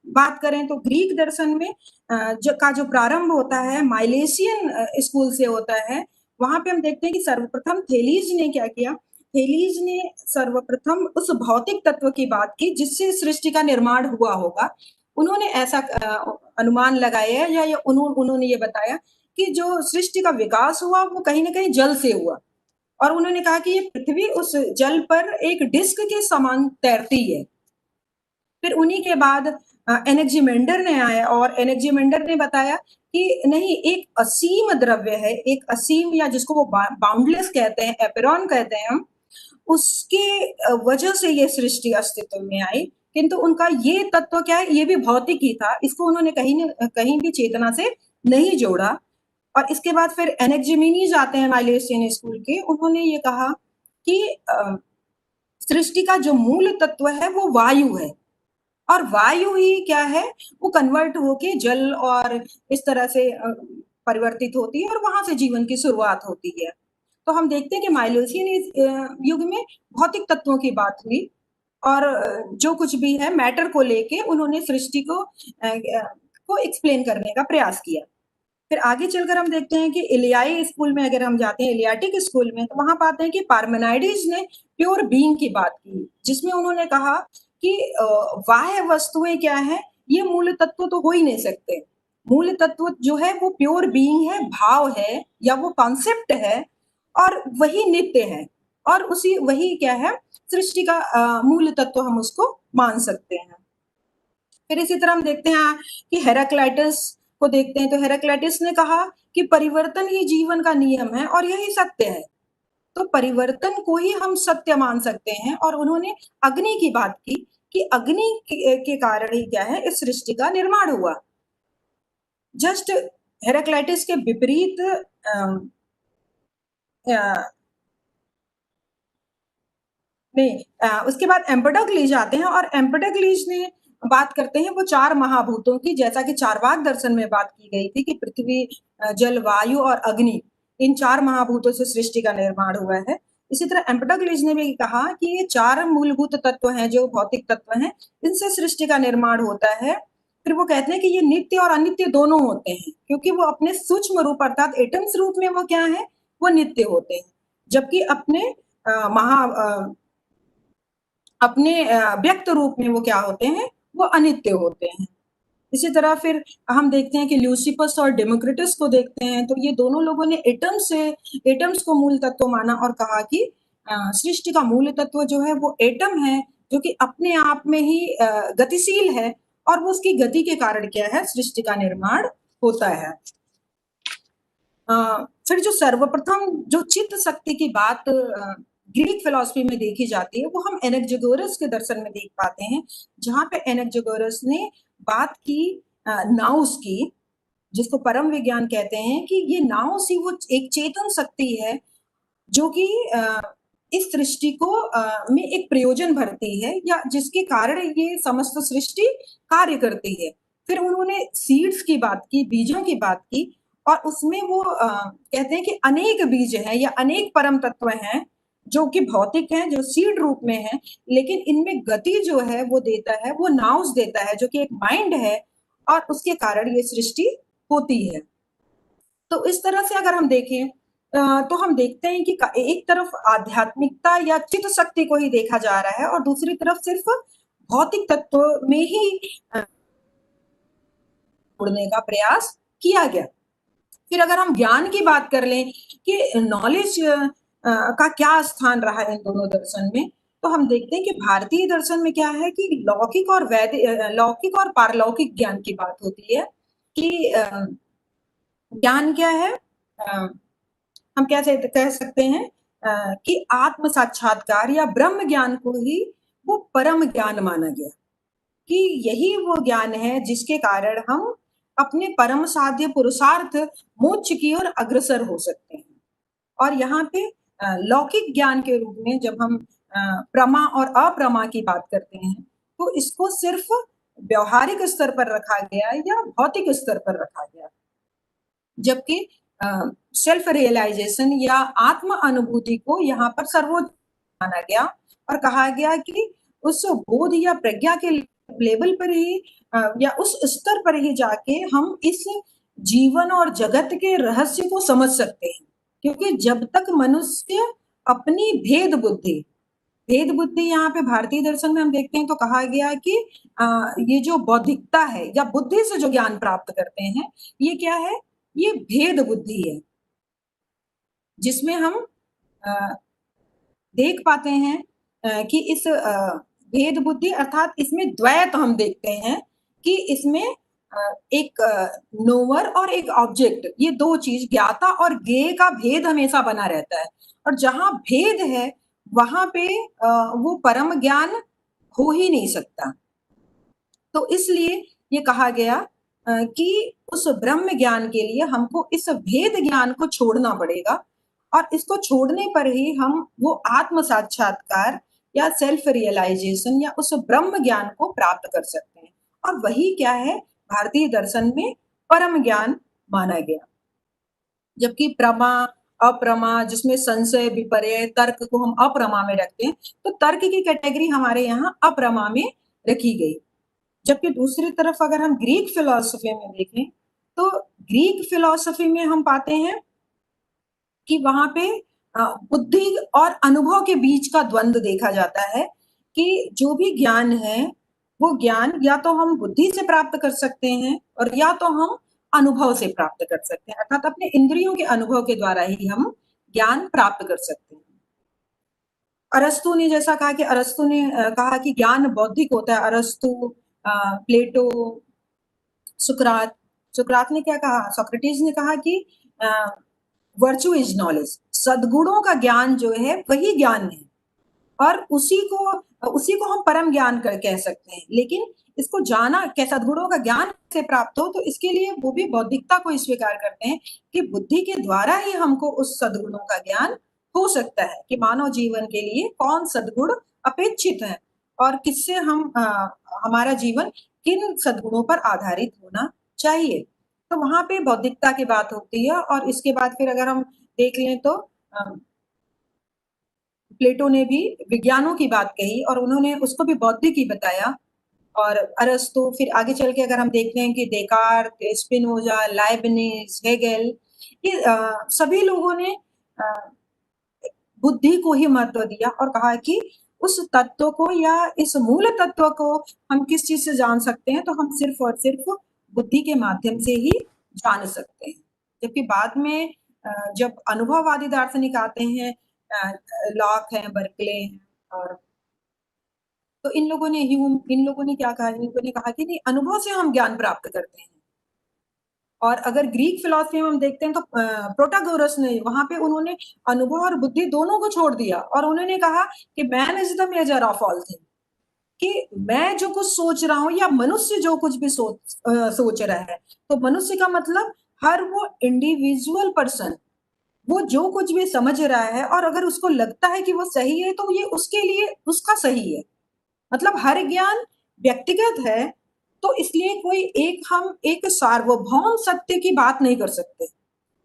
बात करें तो ग्रीक दर्शन में जो प्रारंभ होता है माइलेशियन स्कूल से होता है। वहां पे हम देखते हैं कि सर्वप्रथम थेलीज ने क्या किया, थेलीज ने सर्वप्रथम उस भौतिक तत्व की बात की जिससे सृष्टि का निर्माण हुआ होगा। उन्होंने ऐसा अनुमान लगाया या उन्होंने ये बताया कि जो सृष्टि का विकास हुआ वो कहीं ना कहीं जल से हुआ, और उन्होंने कहा कि ये पृथ्वी उस जल पर एक डिस्क के समान तैरती है। फिर उन्हीं के बाद एनेक्जिमेंडर ने आया और एनेक्जिमेंडर ने बताया कि नहीं, एक असीम द्रव्य है, एक असीम या जिसको वो बाउंडलेस कहते हैं, एपेरॉन कहते हैं हम, उसके वजह से ये सृष्टि अस्तित्व में आई। किंतु उनका ये तत्व क्या है, ये भी भौतिक ही था, इसको उन्होंने कहीं भी चेतना से नहीं जोड़ा। और इसके बाद फिर एनेक्जिमीनीज आते हैं माइलेशियन स्कूल के, उन्होंने ये कहा कि सृष्टि का जो मूल तत्व है वो वायु है, और वायु ही क्या है, वो कन्वर्ट होके जल और इस तरह से परिवर्तित होती है और वहां से जीवन की शुरुआत होती है। तो हम देखते हैं कि माइलोसियन युग में भौतिक तत्वों की बात हुई, और जो कुछ भी है मैटर को लेके उन्होंने सृष्टि को एक्सप्लेन करने का प्रयास किया। फिर आगे चलकर हम देखते हैं कि इलियाई स्कूल में अगर हम जाते हैं, इलियाटिक स्कूल में, तो वहां पाते हैं कि पार्मेनाइडिस ने प्योर बीइंग की बात की, जिसमें उन्होंने कहा कि बाह्य वस्तुएं क्या है, ये मूल तत्व तो हो ही नहीं सकते। मूल तत्व जो है वो प्योर बीइंग है, भाव है या वो कॉन्सेप्ट है, और वही नित्य है, और उसी वही क्या है, सृष्टि का मूल तत्व हम उसको मान सकते हैं। फिर इसी तरह हम देखते हैं कि हेराक्लाइटस को देखते हैं, तो हेराक्लाइटस ने कहा कि परिवर्तन ही जीवन का नियम है और यही सत्य है। तो परिवर्तन को ही हम सत्य मान सकते हैं, और उन्होंने अग्नि की बात की कि अग्नि के कारण ही क्या है, इस सृष्टि का निर्माण हुआ। जस्ट हेराक्लाइटस के विपरीत नहीं, उसके बाद एम्पेडोक्लीज आते हैं, और एम्पेडोक्लीज ने बात करते हैं वो चार महाभूतों की, जैसा कि चारवाक दर्शन में बात की गई थी कि पृथ्वी, जल, वायु और अग्नि, इन चार महाभूतों से सृष्टि का निर्माण हुआ है। इसी तरह एम्पेडोक्लीज ने भी कहा कि ये चार मूलभूत तत्व हैं जो भौतिक तत्व हैं, इनसे सृष्टि का निर्माण होता है। फिर वो कहते हैं कि ये नित्य और अनित्य दोनों होते हैं, क्योंकि वो अपने सूक्ष्म रूप अर्थात एटम्स रूप में वो क्या है, वो नित्य होते हैं, जबकि अपने अपने व्यक्त रूप में वो क्या होते हैं, वो अनित्य होते हैं। इसी तरह फिर हम देखते हैं कि ल्यूसिपस और डेमोक्रिटस को देखते हैं, तो ये दोनों लोगों ने एटम्स को मूल तत्व माना और कहा कि सृष्टि का मूल तत्व जो है वो एटम है, जो कि अपने आप में ही गतिशील है, और वो उसकी गति के कारण क्या है, सृष्टि का निर्माण होता है। फिर जो सर्वप्रथम जो चित्त शक्ति की बात ग्रीक फिलॉसफी में देखी जाती है, वो हम एनेक्जेगोरस के दर्शन में देख पाते हैं, जहां पे एनेक्जेगोरस ने बात की नाउस की, जिसको परम विज्ञान कहते हैं, कि ये नाउस ही वो एक चेतन शक्ति है जो कि इस सृष्टि को में एक प्रयोजन भरती है, या जिसके कारण ये समस्त सृष्टि कार्य करती है। फिर उन्होंने सीड्स की बात की, बीजों की बात की, और उसमें वो कहते हैं कि अनेक बीज हैं या अनेक परम तत्व हैं जो कि भौतिक हैं, जो सीड रूप में है, लेकिन इनमें गति जो है वो देता है, वो नाउस देता है, जो कि एक माइंड है, और उसके कारण ये सृष्टि होती है। तो इस तरह से अगर हम देखें तो हम देखते हैं कि एक तरफ आध्यात्मिकता या चित्त शक्ति को ही देखा जा रहा है, और दूसरी तरफ सिर्फ भौतिक तत्व में ही जोड़ने का प्रयास किया गया। फिर अगर हम ज्ञान की बात कर लें कि नॉलेज का क्या स्थान रहा है इन दोनों दर्शन में, तो हम देखते हैं कि भारतीय दर्शन में क्या है कि लौकिक और पारलौकिक ज्ञान की बात होती है कि ज्ञान क्या है, हम कैसे कह सकते हैं कि आत्म साक्षात्कार या ब्रह्म ज्ञान को ही वो परम ज्ञान माना गया, कि यही वो ज्ञान है जिसके कारण हम अपने परम साध्य पुरुषार्थ मोक्ष की ओर अग्रसर हो सकते हैं। और यहाँ पे लौकिक ज्ञान के रूप में जब हम प्रमा और अप्रमा की बात करते हैं, तो इसको सिर्फ व्यवहारिक स्तर पर रखा गया या भौतिक स्तर पर रखा गया, जबकि सेल्फ रियलाइजेशन या आत्म अनुभूति को यहाँ पर सर्वोच्च माना गया और कहा गया कि उस बोध या प्रज्ञा के लेवल पर ही या उस स्तर पर ही जाके हम इस जीवन और जगत के रहस्य को समझ सकते हैं, क्योंकि जब तक मनुष्य अपनी भेद बुद्धि यहाँ पे भारतीय दर्शन में हम देखते हैं तो कहा गया कि ये जो बौद्धिकता है या बुद्धि से जो ज्ञान प्राप्त करते हैं, ये क्या है, ये भेद बुद्धि है, जिसमें हम देख पाते हैं कि इस भेद बुद्धि अर्थात इसमें द्वैत हम देखते हैं कि इसमें एक नोवर और एक ऑब्जेक्ट, ये दो चीज ज्ञाता और ज्ञेय का भेद हमेशा बना रहता है, और जहां भेद है वहां पे वो परम ज्ञान हो ही नहीं सकता। तो इसलिए ये कहा गया कि उस ब्रह्म ज्ञान के लिए हमको इस भेद ज्ञान को छोड़ना पड़ेगा, और इसको छोड़ने पर ही हम वो आत्म साक्षात्कार या सेल्फ रियलाइजेशन या उस ब्रह्म ज्ञान को प्राप्त कर सकते हैं, और वही क्या है, भारतीय दर्शन में परम ज्ञान माना गया। जबकि प्रमा अप्रमा, जिसमें संशय विपर्य तर्क को हम अप्रमा में रखते हैं, तो तर्क की कैटेगरी हमारे यहाँ अप्रमा में रखी गई। जबकि दूसरी तरफ अगर हम ग्रीक फिलॉसफी में देखें तो ग्रीक फिलॉसफी में हम पाते हैं कि वहां पे बुद्धि और अनुभव के बीच का द्वंद्व देखा जाता है कि जो भी ज्ञान है वो ज्ञान या तो हम बुद्धि से प्राप्त कर सकते हैं और या तो हम अनुभव से प्राप्त कर सकते हैं, अर्थात अपने इंद्रियों के अनुभव के द्वारा ही हम ज्ञान प्राप्त कर सकते हैं। अरस्तु ने जैसा कहा कि अरस्तु ने कहा कि ज्ञान बौद्धिक होता है, अरस्तु, प्लेटो, सुकरात सुकरात ने क्या कहा, सोक्रेटिस ने कहा कि वर्चू इज नॉलेज, सद्गुणों का ज्ञान जो है वही ज्ञान है, और उसी को हम परम ज्ञान कह सकते हैं। लेकिन इसको जाना क्या, सद्गुणों का ज्ञान से प्राप्त हो, तो इसके लिए वो भी बौद्धिकता को स्वीकार करते हैं कि बुद्धि के द्वारा ही हमको उस सद्गुणों का ज्ञान हो सकता है कि मानव जीवन के लिए कौन सद्गुण अपेक्षित है और किससे हमारा जीवन किन सद्गुणों पर आधारित होना चाहिए। तो वहां पे बौद्धिकता की बात होती है, और इसके बाद फिर अगर हम देख लें तो प्लेटो ने भी विज्ञानों की बात कही और उन्होंने उसको भी बौद्धिक ही बताया, और अरस्तु, फिर आगे चल के अगर हम देखते हैं कि डेकार्ट, स्पिनोजा, लाइबनिज, हेगेल, ये सभी लोगों ने बुद्धि को ही महत्व दिया और कहा कि उस तत्व को या इस मूल तत्व को हम किस चीज से जान सकते हैं, तो हम सिर्फ और सिर्फ बुद्धि के माध्यम से ही जान सकते हैं। जबकि बाद में जब अनुभववादी दार्शनिक आते हैं, लॉक है, बर्कले है, और तो इन लोगों ने क्या कहा, इन लोगों ने कहा कि नहीं, अनुभव से हम ज्ञान प्राप्त करते हैं। और अगर ग्रीक फिलॉसफी में हम देखते हैं तो प्रोटागोरस ने वहां पे उन्होंने अनुभव और बुद्धि दोनों को छोड़ दिया और उन्होंने कहा कि man is the measure of all thing, कि मैं जो कुछ सोच रहा हूं या मनुष्य जो कुछ भी सोच रहा है, तो मनुष्य का मतलब हर वो इंडिविजुअल पर्सन, वो जो कुछ भी समझ रहा है और अगर उसको लगता है कि वो सही है तो ये उसके लिए उसका सही है, मतलब हर ज्ञान व्यक्तिगत है। तो इसलिए हम एक सार्वभौम सत्य की बात नहीं कर सकते,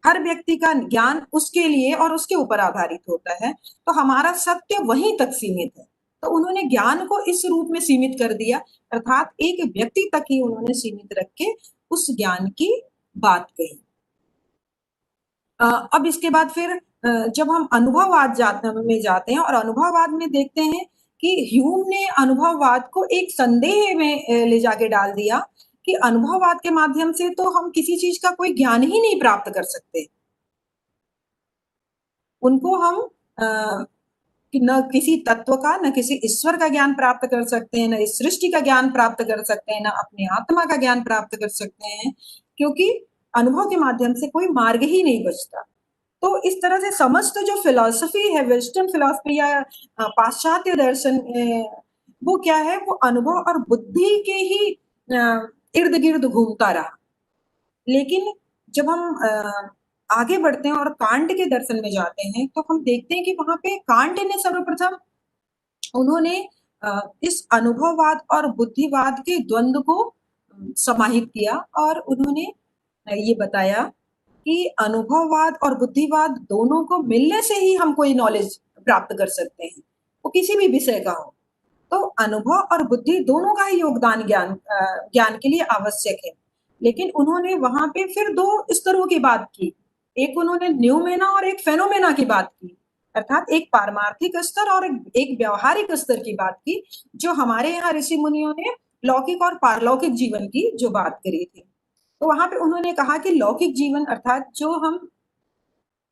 हर व्यक्ति का ज्ञान उसके लिए और उसके ऊपर आधारित होता है, तो हमारा सत्य वहीं तक सीमित है। तो उन्होंने ज्ञान को इस रूप में सीमित कर दिया, अर्थात एक व्यक्ति तक ही उन्होंने सीमित रख के उस ज्ञान की बात कही। अब इसके बाद फिर जब हम अनुभववाद में जाते हैं और अनुभववाद में देखते हैं कि ह्यूम ने अनुभववाद को एक संदेह में ले जाके डाल दिया कि अनुभववाद के माध्यम से तो हम किसी चीज का कोई ज्ञान ही नहीं प्राप्त कर सकते। उनको हम न किसी तत्व का, न किसी ईश्वर का ज्ञान प्राप्त कर सकते हैं, न इस सृष्टि का ज्ञान प्राप्त कर सकते हैं, न अपने आत्मा का ज्ञान प्राप्त कर सकते हैं, क्योंकि अनुभव के माध्यम से कोई मार्ग ही नहीं बचता। तो इस तरह से समस्त जो फिलॉसफी है, वेस्टर्न फिलॉसफी या पाश्चात्य दर्शन, वो क्या है, वो अनुभव और बुद्धि के ही इर्द गिर्द घूमता रहा। लेकिन जब हम आगे बढ़ते हैं और कांट के दर्शन में जाते हैं तो हम देखते हैं कि वहां पे कांट ने सर्वप्रथम उन्होंने इस अनुभववाद और बुद्धिवाद के द्वंद्व को समाहित किया और उन्होंने ये बताया कि अनुभववाद और बुद्धिवाद दोनों को मिलने से ही हम कोई नॉलेज प्राप्त कर सकते हैं, वो किसी भी विषय का हो। तो अनुभव और बुद्धि दोनों का ही योगदान ज्ञान के लिए आवश्यक है। लेकिन उन्होंने वहां पे फिर दो स्तरों की बात की, एक उन्होंने न्यूमेना और एक फेनोमेना की बात की, अर्थात एक पारमार्थिक स्तर और एक व्यवहारिक स्तर की बात की, जो हमारे यहाँ ऋषि मुनियों ने लौकिक और पारलौकिक जीवन की जो बात करी थी। तो वहां पे उन्होंने कहा कि लौकिक जीवन अर्थात जो हम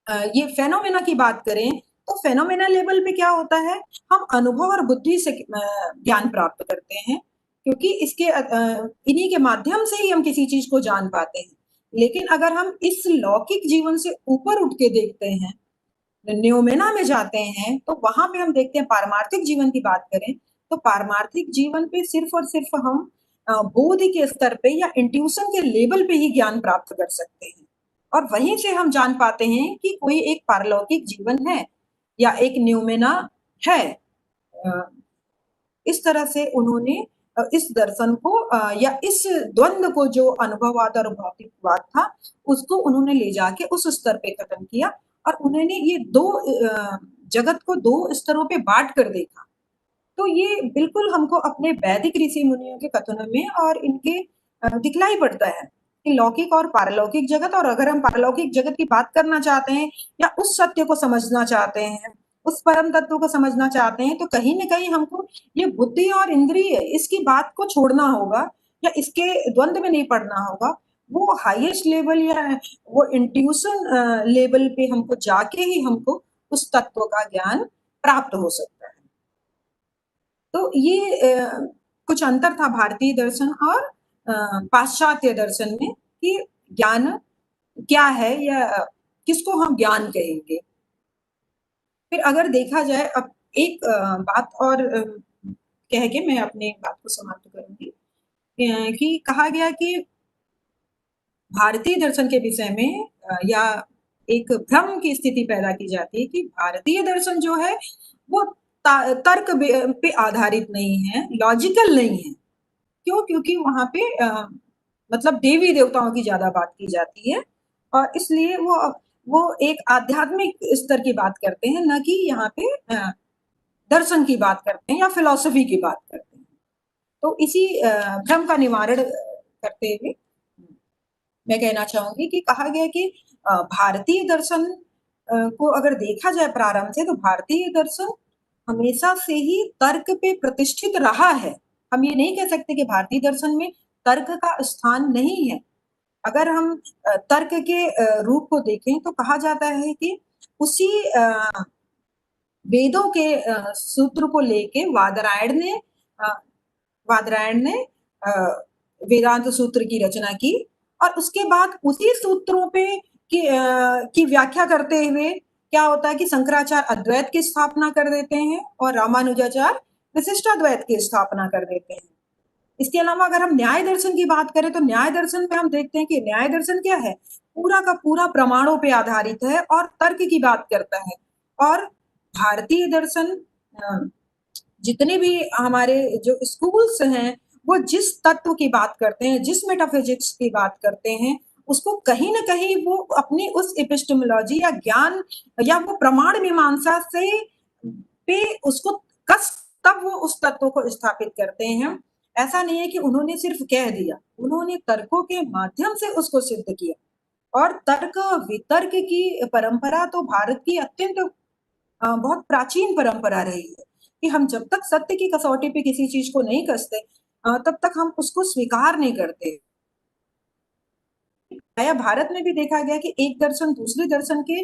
ये फेनोमेना की बात करें तो फेनोमेना लेवल पे क्या होता है, हम अनुभव और बुद्धि से ज्ञान प्राप्त करते हैं, क्योंकि इसके इन्हीं के माध्यम से ही हम किसी चीज को जान पाते हैं। लेकिन अगर हम इस लौकिक जीवन से ऊपर उठ के देखते हैं, न्योमेना में जाते हैं, तो वहां पे हम देखते हैं पारमार्थिक जीवन की बात करें तो पारमार्थिक जीवन पे सिर्फ और सिर्फ हम बोध के स्तर पे या इंट्यूशन के लेवल पे ही ज्ञान प्राप्त कर सकते हैं, और वहीं से हम जान पाते हैं कि कोई एक पारलौकिक जीवन है या एक न्यूमेना है। इस तरह से उन्होंने इस दर्शन को या इस द्वंद्व को जो अनुभववाद और भौतिकवाद था उसको उन्होंने ले जाके उस स्तर पे खत्म किया, और उन्होंने ये दो जगत को दो स्तरों पे बांट कर देखा। तो ये बिल्कुल हमको अपने वैदिक ऋषि मुनियों के कथनों में और इनके दिखलाई पड़ता है कि लौकिक और पारलौकिक जगत, और अगर हम पारलौकिक जगत की बात करना चाहते हैं या उस सत्य को समझना चाहते हैं, उस परम तत्व को समझना चाहते हैं, तो कहीं न कहीं हमको ये बुद्धि और इंद्रिय इसकी बात को छोड़ना होगा या इसके द्वंद्व में नहीं पड़ना होगा। वो हाईएस्ट लेवल या वो इंट्यूशन लेवल पे हमको जाके ही हमको उस तत्व का ज्ञान प्राप्त हो सकता है। तो ये कुछ अंतर था भारतीय दर्शन और पाश्चात्य दर्शन में कि ज्ञान क्या है या किसको हम ज्ञान कहेंगे। फिर अगर देखा जाए अब एक बात और कह के मैं अपनी बात को समाप्त करूंगी कि कहा गया कि भारतीय दर्शन के विषय में या एक भ्रम की स्थिति पैदा की जाती है कि भारतीय दर्शन जो है वो तर्क पे आधारित नहीं है, लॉजिकल नहीं है। क्यों? क्योंकि वहां पे मतलब देवी देवताओं की ज्यादा बात की जाती है, और इसलिए वो एक आध्यात्मिक स्तर की बात करते हैं, न कि यहाँ पे दर्शन की बात करते हैं या फिलॉसफी की बात करते हैं। तो इसी भ्रम का निवारण करते हुए मैं कहना चाहूंगी कि कहा गया कि भारतीय दर्शन को अगर देखा जाए प्रारंभ से, तो भारतीय दर्शन हमेशा से ही तर्क पे प्रतिष्ठित रहा है। हम ये नहीं कह सकते कि भारतीय दर्शन में तर्क का स्थान नहीं है। अगर हम तर्क के रूप को देखें तो कहा जाता है कि उसी वेदों के सूत्र को लेके वादरायण ने वेदांत सूत्र की रचना की, और उसके बाद उसी सूत्रों पे की व्याख्या करते हुए क्या होता है कि शंकराचार्य अद्वैत की स्थापना कर देते हैं और रामानुजाचार्य विशिष्टाद्वैत की स्थापना कर देते हैं। इसके अलावा अगर हम न्याय दर्शन की बात करें तो न्याय दर्शन में हम देखते हैं कि न्याय दर्शन क्या है, पूरा का पूरा प्रमाणों पे आधारित है और तर्क की बात करता है। और भारतीय दर्शन जितने भी हमारे जो स्कूल्स हैं वो जिस तत्व की बात करते हैं, जिस मेटाफिजिक्स की बात करते हैं, उसको कहीं ना कहीं वो अपनी उस एपिस्टेमोलॉजी या ज्ञान या वो प्रमाण मीमांसा से पे उसको कस तब वो उस तत्व को स्थापित करते हैं। ऐसा नहीं है कि उन्होंने सिर्फ कह दिया, उन्होंने तर्कों के माध्यम से उसको सिद्ध किया। और तर्क वितर्क की परंपरा तो भारत की अत्यंत बहुत प्राचीन परंपरा रही है कि हम जब तक सत्य की कसौटी पे किसी चीज को नहीं कसते तब तक हम उसको स्वीकार नहीं करते। या भारत में भी देखा गया कि एक दर्शन दूसरे दर्शन के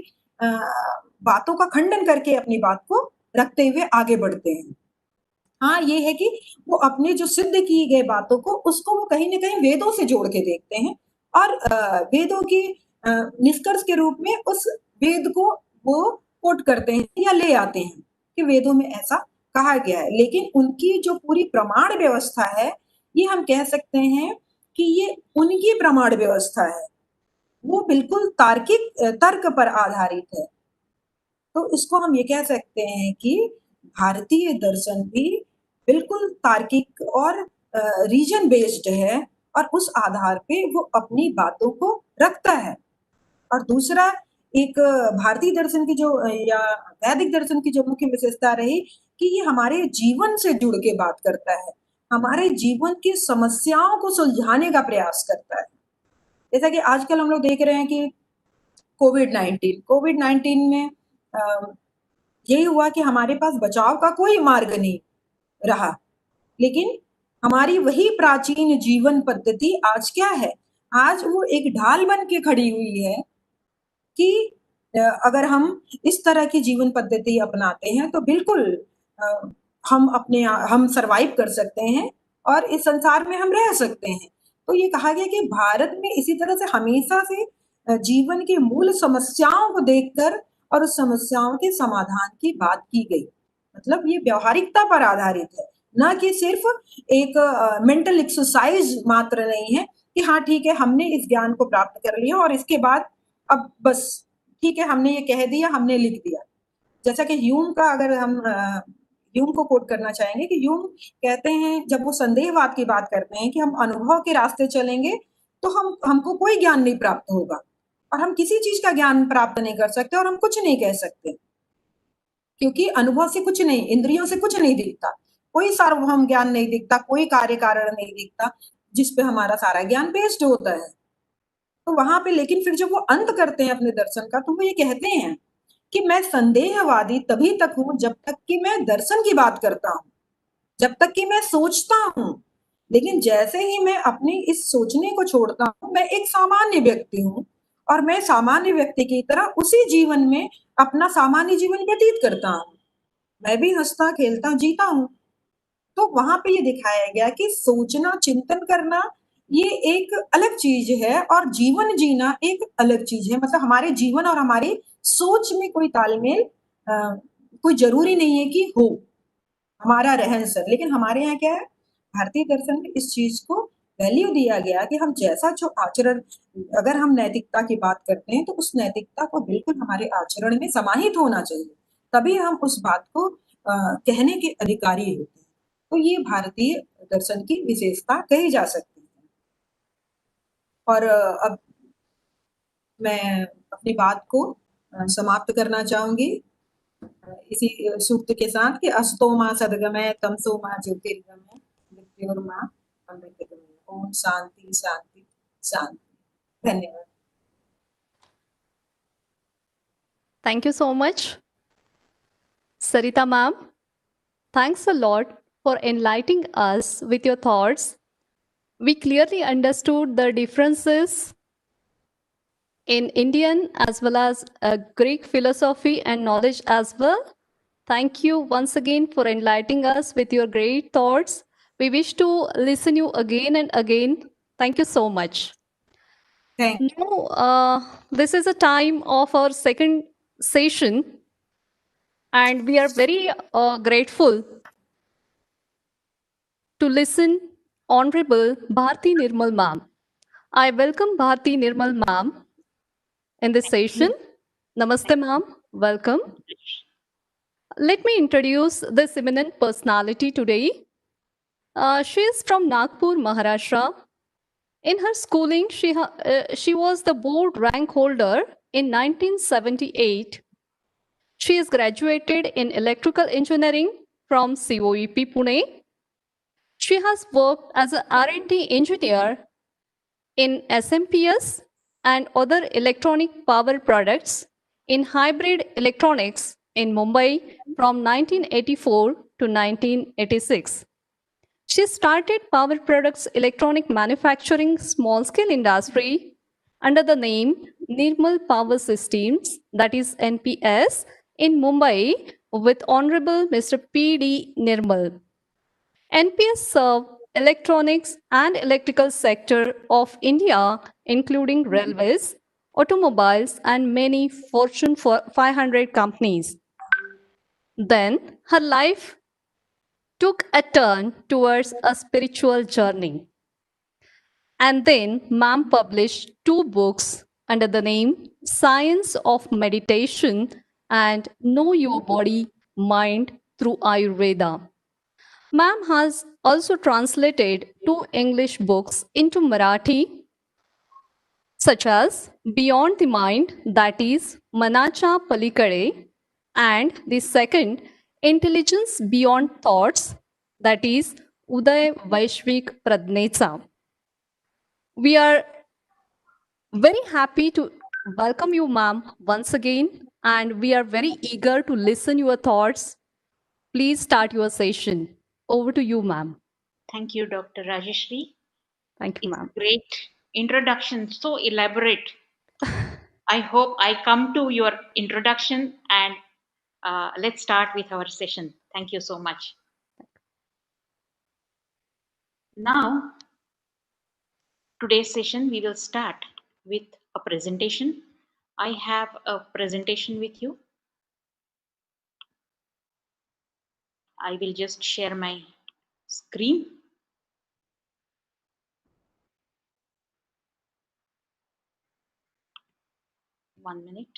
बातों का खंडन करके अपनी बात को रखते हुए आगे बढ़ते हैं। हाँ, ये है कि वो अपने जो सिद्ध की गई बातों को उसको वो कहीं ना कहीं वेदों से जोड़ के देखते हैं, और वेदों की निष्कर्ष के रूप में उस वेद को वो कोट करते हैं या ले आते हैं कि वेदों में ऐसा कहा गया है। लेकिन उनकी जो पूरी प्रमाण व्यवस्था है, ये हम कह सकते हैं कि ये उनकी प्रमाण व्यवस्था है, वो बिल्कुल तार्किक तर्क पर आधारित है। तो इसको हम ये कह सकते हैं कि भारतीय दर्शन भी बिल्कुल तार्किक और रीजन बेस्ड है और उस आधार पे वो अपनी बातों को रखता है। और दूसरा एक भारतीय दर्शन की जो या वैदिक दर्शन की जो मुख्य विशेषता रही कि ये हमारे जीवन से जुड़ के बात करता है, हमारे जीवन की समस्याओं को सुलझाने का प्रयास करता है। जैसा कि आजकल हम लोग देख रहे हैं कि कोविड-19 में यही हुआ कि हमारे पास बचाव का कोई मार्ग नहीं रहा, लेकिन हमारी वही प्राचीन जीवन पद्धति आज क्या है? आज वो एक ढाल बन के खड़ी हुई है कि अगर हम इस तरह की जीवन पद्धति अपनाते हैं तो बिल्कुल अ, हम सरवाइव कर सकते हैं और इस संसार में हम रह सकते हैं। तो ये कहा गया कि भारत में इसी तरह से हमेशा से जीवन की मूल समस्याओं को देखकर और उस समस्याओं के समाधान की बात की गई। मतलब ये व्यावहारिकता पर आधारित है, ना कि सिर्फ एक मेंटल एक्सरसाइज मात्र नहीं है कि हाँ ठीक है हमने इस ज्ञान को प्राप्त कर लिया और इसके बाद अब बस ठीक है हमने ये कह दिया हमने लिख दिया। जैसा कि ह्यूम का अगर हम ह्यूम को कोट करना चाहेंगे कि ह्यूम कहते हैं जब वो संदेहवाद की बात करते हैं कि हम अनुभव के रास्ते चलेंगे तो हम हमको कोई ज्ञान नहीं प्राप्त होगा और हम किसी चीज का ज्ञान प्राप्त नहीं कर सकते और हम कुछ नहीं कह सकते क्योंकि अनुभव से कुछ नहीं, इंद्रियों से कुछ नहीं दिखता, कोई सार्वभौम ज्ञान नहीं दिखता, कोई कार्य कारण नहीं दिखता जिसपे हमारा सारा ज्ञान बेस्ड होता है। तो वहां पे लेकिन फिर जब वो अंत करते हैं अपने दर्शन का तो वो ये कहते हैं कि मैं संदेहवादी तभी तक हूं जब तक कि मैं दर्शन की बात करता हूं, जब तक कि मैं सोचता हूं, लेकिन जैसे ही मैं अपनी इस सोचने को छोड़ता हूं मैं एक सामान्य व्यक्ति हूं और मैं सामान्य व्यक्ति की तरह उसी जीवन में अपना सामान्य जीवन व्यतीत करता हूं, मैं भी हंसता खेलता जीता हूं। तो वहां पे ये दिखाया गया कि सोचना चिंतन करना ये एक अलग चीज है और जीवन जीना एक अलग चीज है। मतलब हमारे जीवन और हमारी सोच में कोई तालमेल कोई जरूरी नहीं है कि हो हमारा रहन सहन, लेकिन हमारे यहाँ क्या है भारतीय दर्शन में इस चीज को वैल्यू दिया गया कि हम जैसा जो आचरण अगर हम नैतिकता की बात करते हैं तो उस नैतिकता को बिल्कुल हमारे आचरण में समाहित होना चाहिए, तभी हम उस बात को कहने के अधिकारी होते हैं। तो ये भारतीय दर्शन की विशेषता कही जा सकती है। और अब मैं अपनी बात को समाप्त करना चाहूंगी इसी सूक्त के साथ कि अस्तो माँ सदगमय तमसो माँ ज्योतिर्गमय मृत्योर्मा अमृतगमय। ओम शांति शांति शांति। धन्यवाद। Thank you so much, Sarita ma'am. Thanks a lot for enlightening us with your thoughts. We clearly understood the differences in Indian as well as Greek philosophy and knowledge as well. Thank you once again for enlightening us with your great thoughts. We wish to listen you again and again. Thank you so much. Thank you. Now, this is a time of our second session, and we are very grateful to listen Honorable Bharti Nirmal ma'am. I welcome Bharti Nirmal ma'am in this session. Namaste ma'am, welcome. Let me introduce this eminent personality today. She is from Nagpur, Maharashtra. In her schooling, she was the board rank holder in 1978. She is graduated in electrical engineering from COEP Pune. She has worked as an R&D engineer in SMPS and other electronic power products in hybrid electronics in Mumbai from 1984 to 1986. She started Power Products Electronic Manufacturing Small Scale Industry under the name Nirmal Power Systems, that is NPS, in Mumbai with Honorable Mr. P.D. Nirmal. NPS served electronics and electrical sector of India, including railways, automobiles, and many Fortune 500 companies. Then her life took a turn towards a spiritual journey. And then ma'am published 2 books under the name Science of Meditation and Know Your Body, Mind through Ayurveda. Ma'am has also translated 2 English books into Marathi, such as Beyond the Mind, that is Manacha Palikade, and the second, Intelligence Beyond Thoughts, that is Uday Vaishvik Pradnecha. We are very happy to welcome you, ma'am, once again, and we are very eager to listen your thoughts. Please start your session. Over to you, ma'am. Thank you, Dr. Rajeshri. Thank you, It's ma'am. great introduction, so elaborate. I hope I come to your introduction and let's start with our session. Thank you so much. Now, today's session, we will start with a presentation. I have a presentation with you. I will just share my screen. One minute.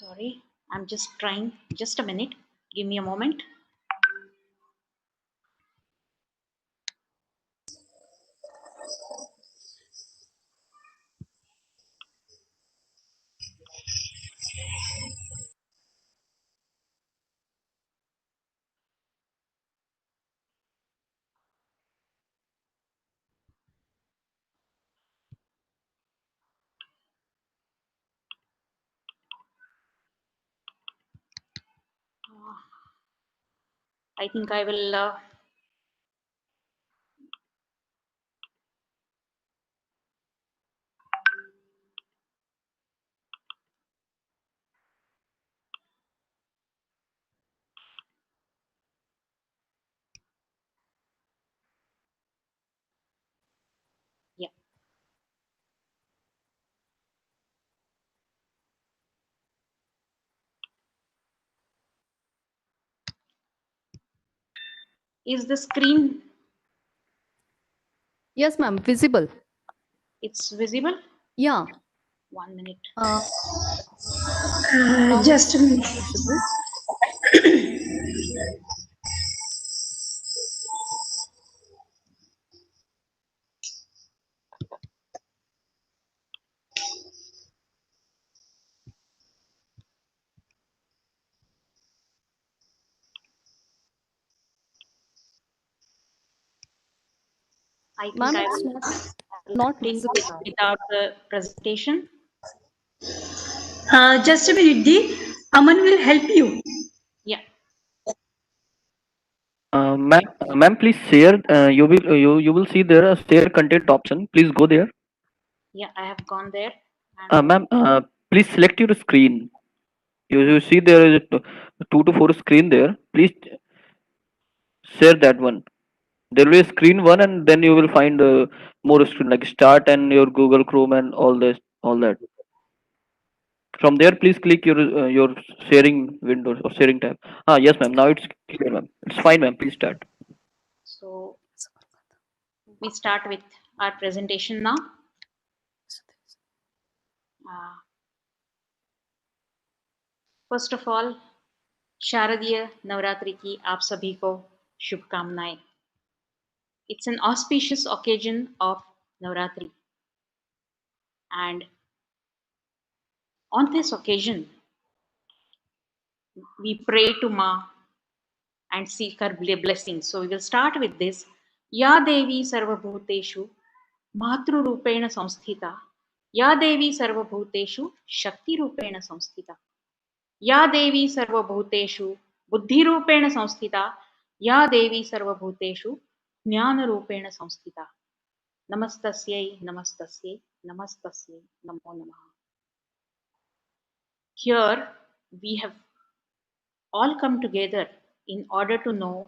Sorry, I'm just trying. Just a minute. Give me a moment. I think I will. Yeah. Is the screen? Yes, ma'am, visible. It's visible? Yeah. 1 minute. Now Just a minute. visible. I think Ma'am, I it's will not continue visible now. without the presentation. Just a minute, Dee. Aman will help you. Yeah. Ma'am, please share. You will see there a share content option. Please go there. Yeah, I have gone there. And Ma'am, please select your screen. You see there is a 2 to 4 screen there. Please share that one. There will be a screen one, and then you will find more screen like start and your Google Chrome and all that. From there, please click your sharing window or sharing tab. Yes, ma'am. Now it's clear, ma'am. It's fine, ma'am. Please start. so we start with our presentation now. First of all शारदीय नवरात्रि की आप सभी को शुभकामनाएं. It's an auspicious occasion of Navratri, and on this occasion we pray to Ma and seek her blessings. So we will start with this. Ya Devi Sarvabhuteshu Matrurupena Samsthita, Ya Devi Sarvabhuteshu Shakti Rupena Samsthita, Ya Devi Sarvabhuteshu बुद्धिरूपेण संस्थिता या देवी सर्वभूतेषु ज्ञानरूपेण संस्थिता. नमस्तस्यै नमस्तस्यै नमस्तस्यै नमो नमः. Here we have all come together in order to know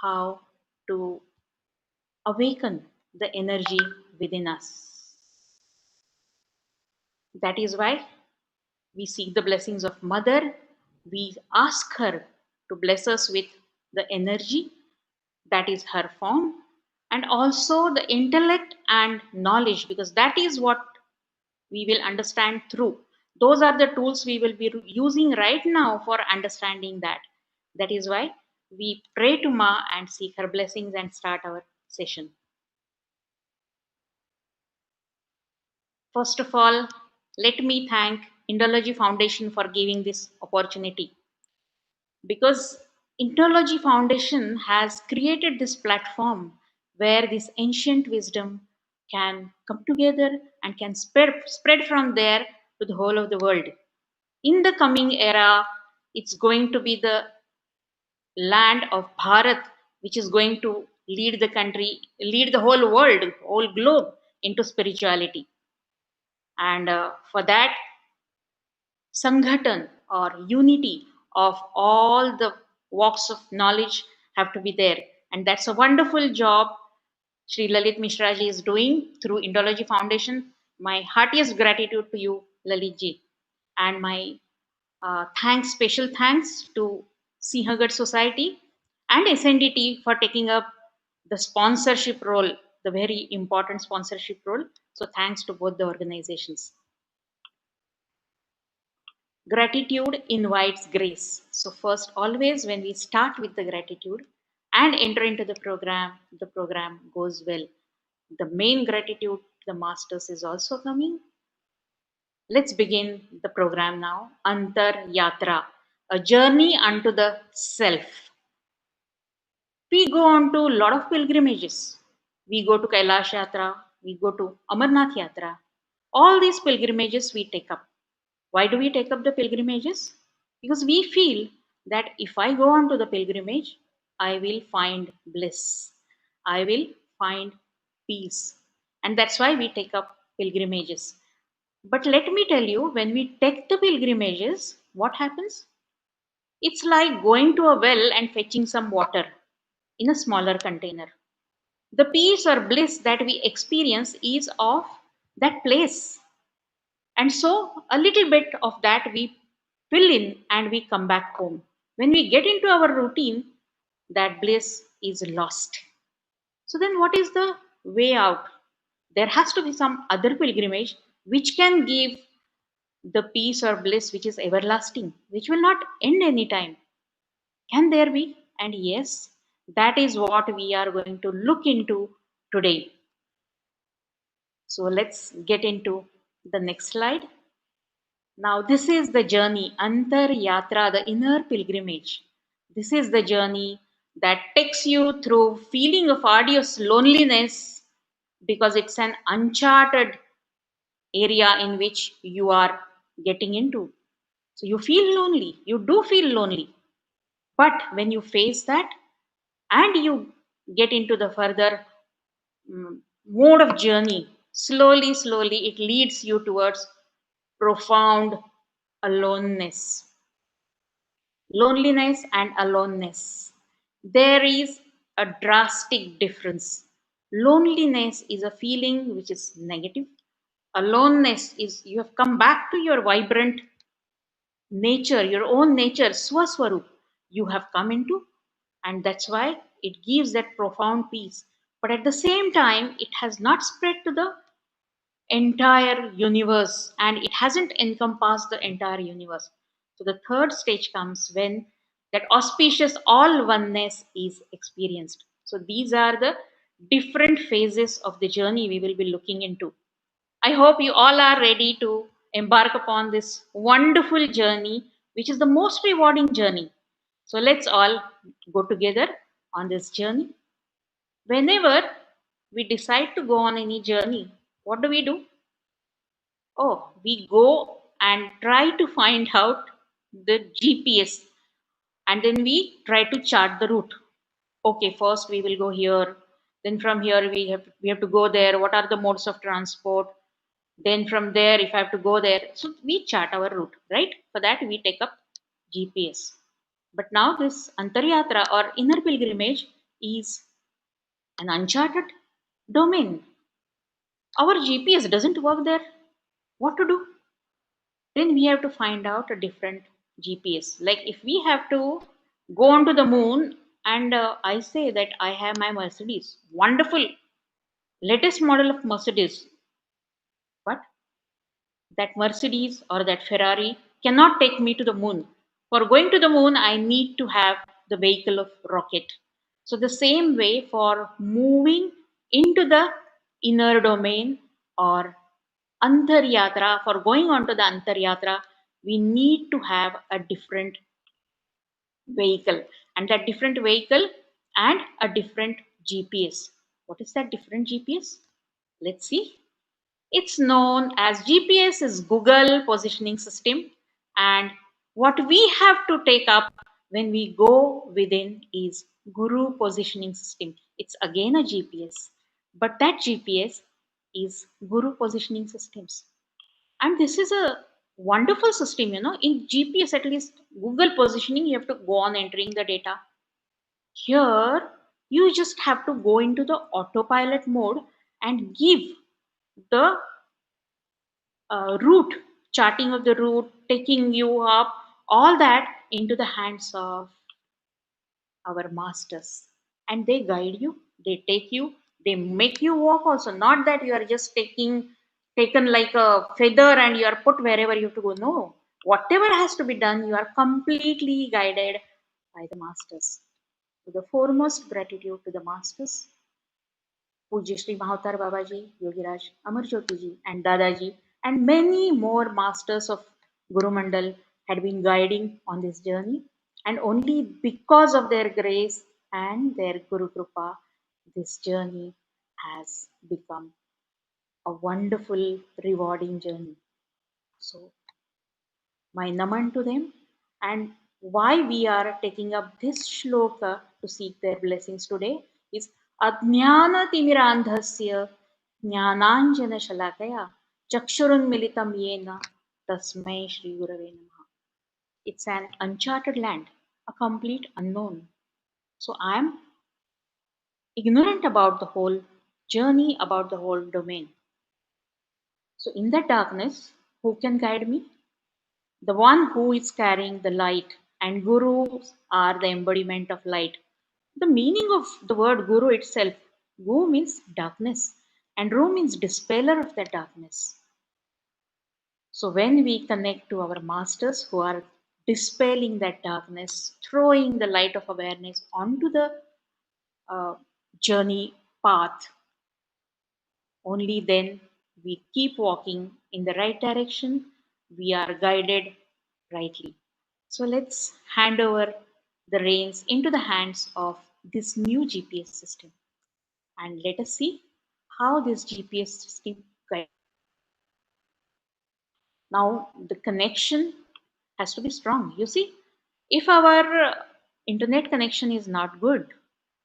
how to awaken the energy within us. That is why we seek the blessings of Mother. We ask her to bless us with the energy that is her form, and also the intellect and knowledge, because that is what we will understand through. Those are the tools we will be using right now for understanding that. That is why we pray to Ma and seek her blessings and start our session. First of all, let me thank Indology Foundation for giving this opportunity, because Indology Foundation has created this platform where this ancient wisdom can come together and can spread from there to the whole of the world. In the coming era, it's going to be the land of Bharat, which is going to lead the country, lead the whole world, whole globe into spirituality. And for that, Sanghatan or unity of all the walks of knowledge have to be there. And that's a wonderful job Sri Lalit Mishra ji is doing through Indology Foundation. My heartiest gratitude to you, Lalit ji. And my special thanks to Sinhagad Society and SNDT for taking up the sponsorship role, the very important sponsorship role. So thanks to both the organizations. Gratitude invites grace. So first, always when we start with the gratitude and enter into the program goes well. The main gratitude, the masters is also coming. Let's begin the program now. Antar Yatra, a journey unto the self. We go on to a lot of pilgrimages. We go to Kailash Yatra, we go to Amarnath Yatra. All these pilgrimages we take up. Why do we take up the pilgrimages? Because we feel that if I go on to the pilgrimage, I will find bliss. I will find peace. And that's why we take up pilgrimages. But let me tell you, when we take the pilgrimages, what happens? It's like going to a well and fetching some water in a smaller container. The peace or bliss that we experience is of that place. And so a little bit of that we fill in and we come back home. When we get into our routine, that bliss is lost. So then what is the way out? There has to be some other pilgrimage which can give the peace or bliss which is everlasting, which will not end anytime. Can there be? And yes, that is what we are going to look into today. So let's get into the next slide. Now, this is the journey, Antar Yatra, the inner pilgrimage. This is the journey that takes you through feeling of arduous loneliness, because it's an uncharted area in which you are getting into. So you feel lonely, you do feel lonely. But when you face that and you get into the further mode of journey, slowly, it leads you towards profound aloneness. Loneliness and aloneness. There is a drastic difference. Loneliness is a feeling which is negative. Aloneness is you have come back to your vibrant nature, your own nature, Swaswarup, you have come into, and that's why it gives that profound peace. But at the same time, it has not spread to the entire universe and it hasn't encompassed the entire universe. So the third stage comes when that auspicious all oneness is experienced. So these are the different phases of the journey we will be looking into. I hope you all are ready to embark upon this wonderful journey, which is the most rewarding journey. So let's all go together on this journey. Whenever we decide to go on any journey, what do? We go and try to find out the GPS. and then we try to chart the route. Okay, first we will go here, then from here we have to go there. What are the modes of transport? Then from there, if I have to go there, so we chart our route, right? For that we take up GPS. But now this Antaryatra or inner pilgrimage is an uncharted domain. Our GPS doesn't work there. What to do? Then we have to find out a different GPS. Like if we have to go onto the moon, and I say that I have my Mercedes, wonderful, latest model of Mercedes, but that Mercedes or that Ferrari cannot take me to the moon. For going to the moon, I need to have the vehicle of rocket. So the same way for moving into the inner domain or Antaryatra, for going on to the Antaryatra, we need to have a different vehicle, and that different vehicle and a different GPS. What is that different GPS? Let's see. It's known as GPS is Google Positioning System, and what we have to take up when we go within is Guru Positioning System. It's again a GPS, but that GPS is Guru Positioning Systems. And this is a wonderful system, in GPS, at least Google Positioning, you have to go on entering the data. Here, you just have to go into the autopilot mode and give the route, charting of the route, taking you up, all that into the hands of our masters. And they guide you, they take you, they make you walk also. Not that you are just taken like a feather and you are put wherever you have to go. No. Whatever has to be done, you are completely guided by the masters. So the foremost gratitude to the masters, Pujya Sri Mahatar Babaji, Yogiraj Amarjyoti ji, and Dadaji, and many more masters of Guru Mandal had been guiding on this journey. And only because of their grace and their Guru Krupa, this journey has become a wonderful, rewarding journey. So, my naman to them, and why we are taking up this shloka to seek their blessings today is Adnyana Timirandhasya Jnananjana Shalakaya Chakshurunmilitam Yena Tasmai Shri Gurave Namaha. It's an uncharted land, a complete unknown. So I am ignorant about the whole journey, about the whole domain. So in that darkness, who can guide me? The one who is carrying the light, and gurus are the embodiment of light. The meaning of the word guru itself, gu means darkness, and ru means dispeller of that darkness. So when we connect to our masters who are dispelling that darkness, throwing the light of awareness onto the uh, journey path, only then we keep walking in the right direction, we are guided rightly. So let's hand over the reins into the hands of this new GPS system, and let us see how this GPS system guides. Now the connection has to be strong. You see, if our internet connection is not good,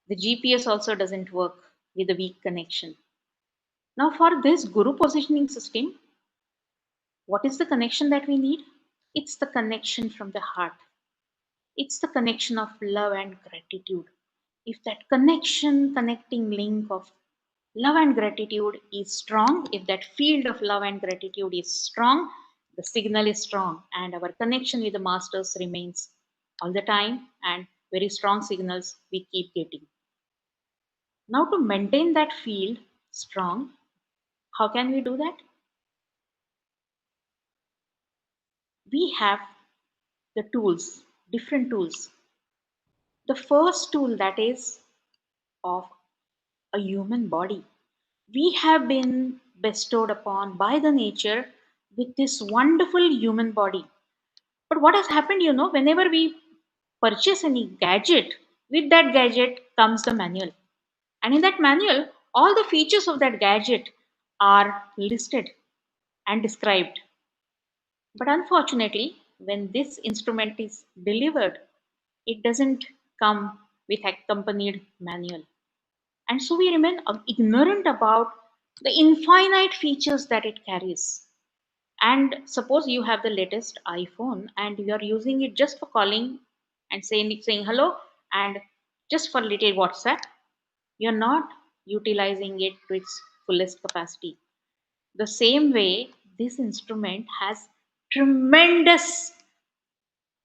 the GPS also doesn't work with a weak connection. Now for this Guru positioning system, what is the connection that we need? It's the connection from the heart. It's the connection of love and gratitude. If that connecting link of love and gratitude is strong, if that field of love and gratitude is strong, the signal is strong, and our connection with the masters remains all the time, and very strong signals we keep getting. Now, to maintain that field strong, how can we do that? We have the tools, different tools. The first tool, that is of a human body. We have been bestowed upon by the nature with this wonderful human body. But what has happened, whenever we purchase any gadget, with that gadget comes the manual. And in that manual, all the features of that gadget are listed and described. But unfortunately, when this instrument is delivered, it doesn't come with accompanied manual. And so we remain ignorant about the infinite features that it carries. And suppose you have the latest iPhone and you are using it just for calling and saying hello and just for little WhatsApp, you're not utilizing it to its fullest capacity. The same way, this instrument has tremendous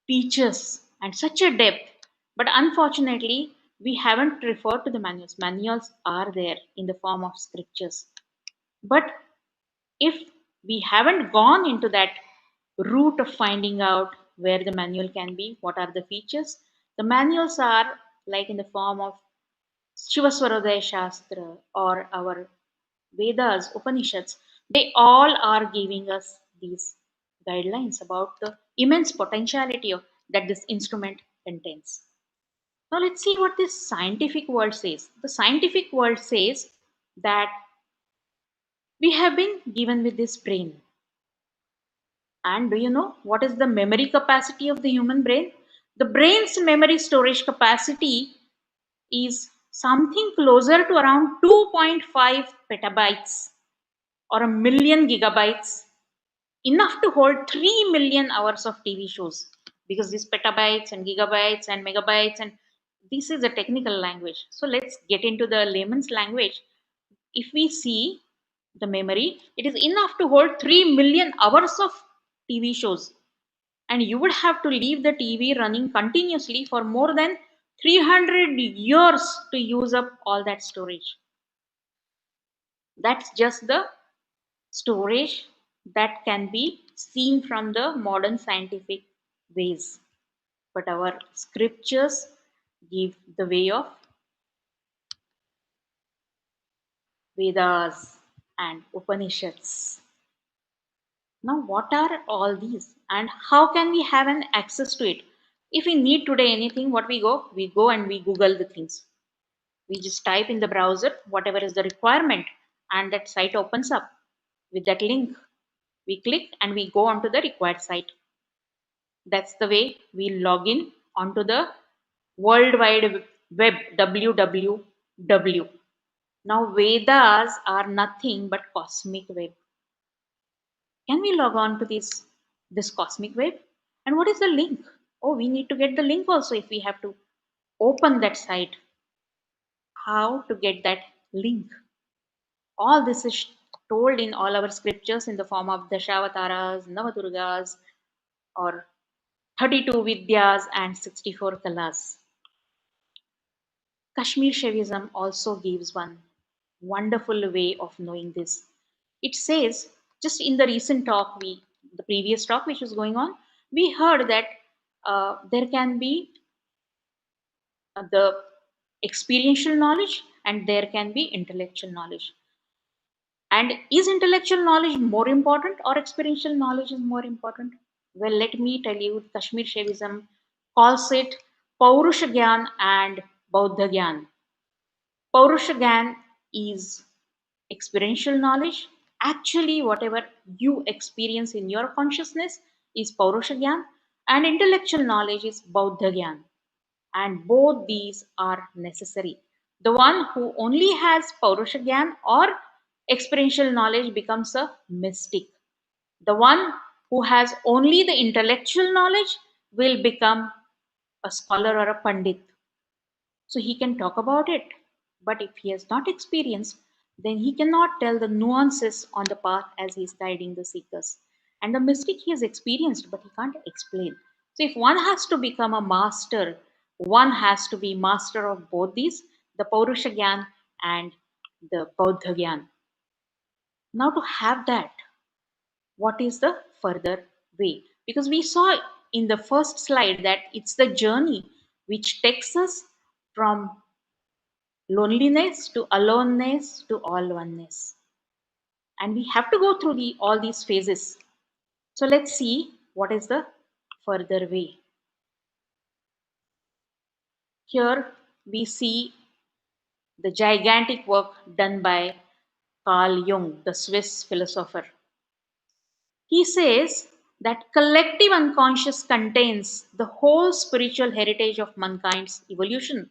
features and such a depth, but unfortunately, we haven't referred to the manuals. Manuals are there in the form of scriptures. But if we haven't gone into that route of finding out where the manual can be, what are the features, the manuals are like in the form of Shivaswarodaya Shastra or our Vedas, Upanishads, they all are giving us these guidelines about the immense potentiality that this instrument contains. Now let's see what this scientific world says. The scientific world says that we have been given with this brain. And do you know what is the memory capacity of the human brain? The brain's memory storage capacity is something closer to around 2.5 petabytes or a million gigabytes, enough to hold 3 million hours of TV shows. Because these petabytes and gigabytes and megabytes, and this is a technical language. So let's get into the layman's language. If we see the memory, it is enough to hold 3 million hours of TV shows. And you would have to leave the TV running continuously for more than 300 years to use up all that storage. That's just the storage that can be seen from the modern scientific ways. But our scriptures give the way of Vedas and Upanishads. Now, what are all these and how can we have an access to it? If we need today anything, what we go? We go and we Google the things. We just type in the browser whatever is the requirement, and that site opens up with that link. We click and we go onto the required site. That's the way we log in onto the World Wide Web, www. Now, Vedas are nothing but cosmic web. Can we log on to this cosmic web? And what is the link? Oh, we need to get the link also if we have to open that site. How to get that link? All this is told in all our scriptures in the form of Dashavataras, Navadurgas, or 32 Vidyas and 64 Kalas. Kashmir Shaivism also gives one wonderful way of knowing this. It says, just in the recent talk, the previous talk which was going on, we heard that there can be the experiential knowledge and there can be intellectual knowledge. And is intellectual knowledge more important or experiential knowledge is more important? Well, let me tell you, Kashmir Shaivism calls it Paurusha Gyan and Bauddha Gyan. Paurusha Gyan is experiential knowledge. Actually, whatever you experience in your consciousness is Paurusha Gyan, and intellectual knowledge is Bauddha Gyan. And both these are necessary. The one who only has Paurusha Gyan or experiential knowledge becomes a mystic. The one who has only the intellectual knowledge will become a scholar or a pandit. So he can talk about it, but if he has not experienced, then he cannot tell the nuances on the path as he is guiding the seekers. And the mystic he has experienced, but he can't explain. So if one has to become a master, one has to be master of both these, the Paurusha Gyan and the Bauddha Gyan. Now to have that, what is the further way? Because we saw in the first slide that it's the journey which takes us from loneliness to aloneness to all oneness. And we have to go through all these phases. So let's see what is the further way. Here we see the gigantic work done by Carl Jung, the Swiss philosopher. He says that collective unconscious contains the whole spiritual heritage of mankind's evolution,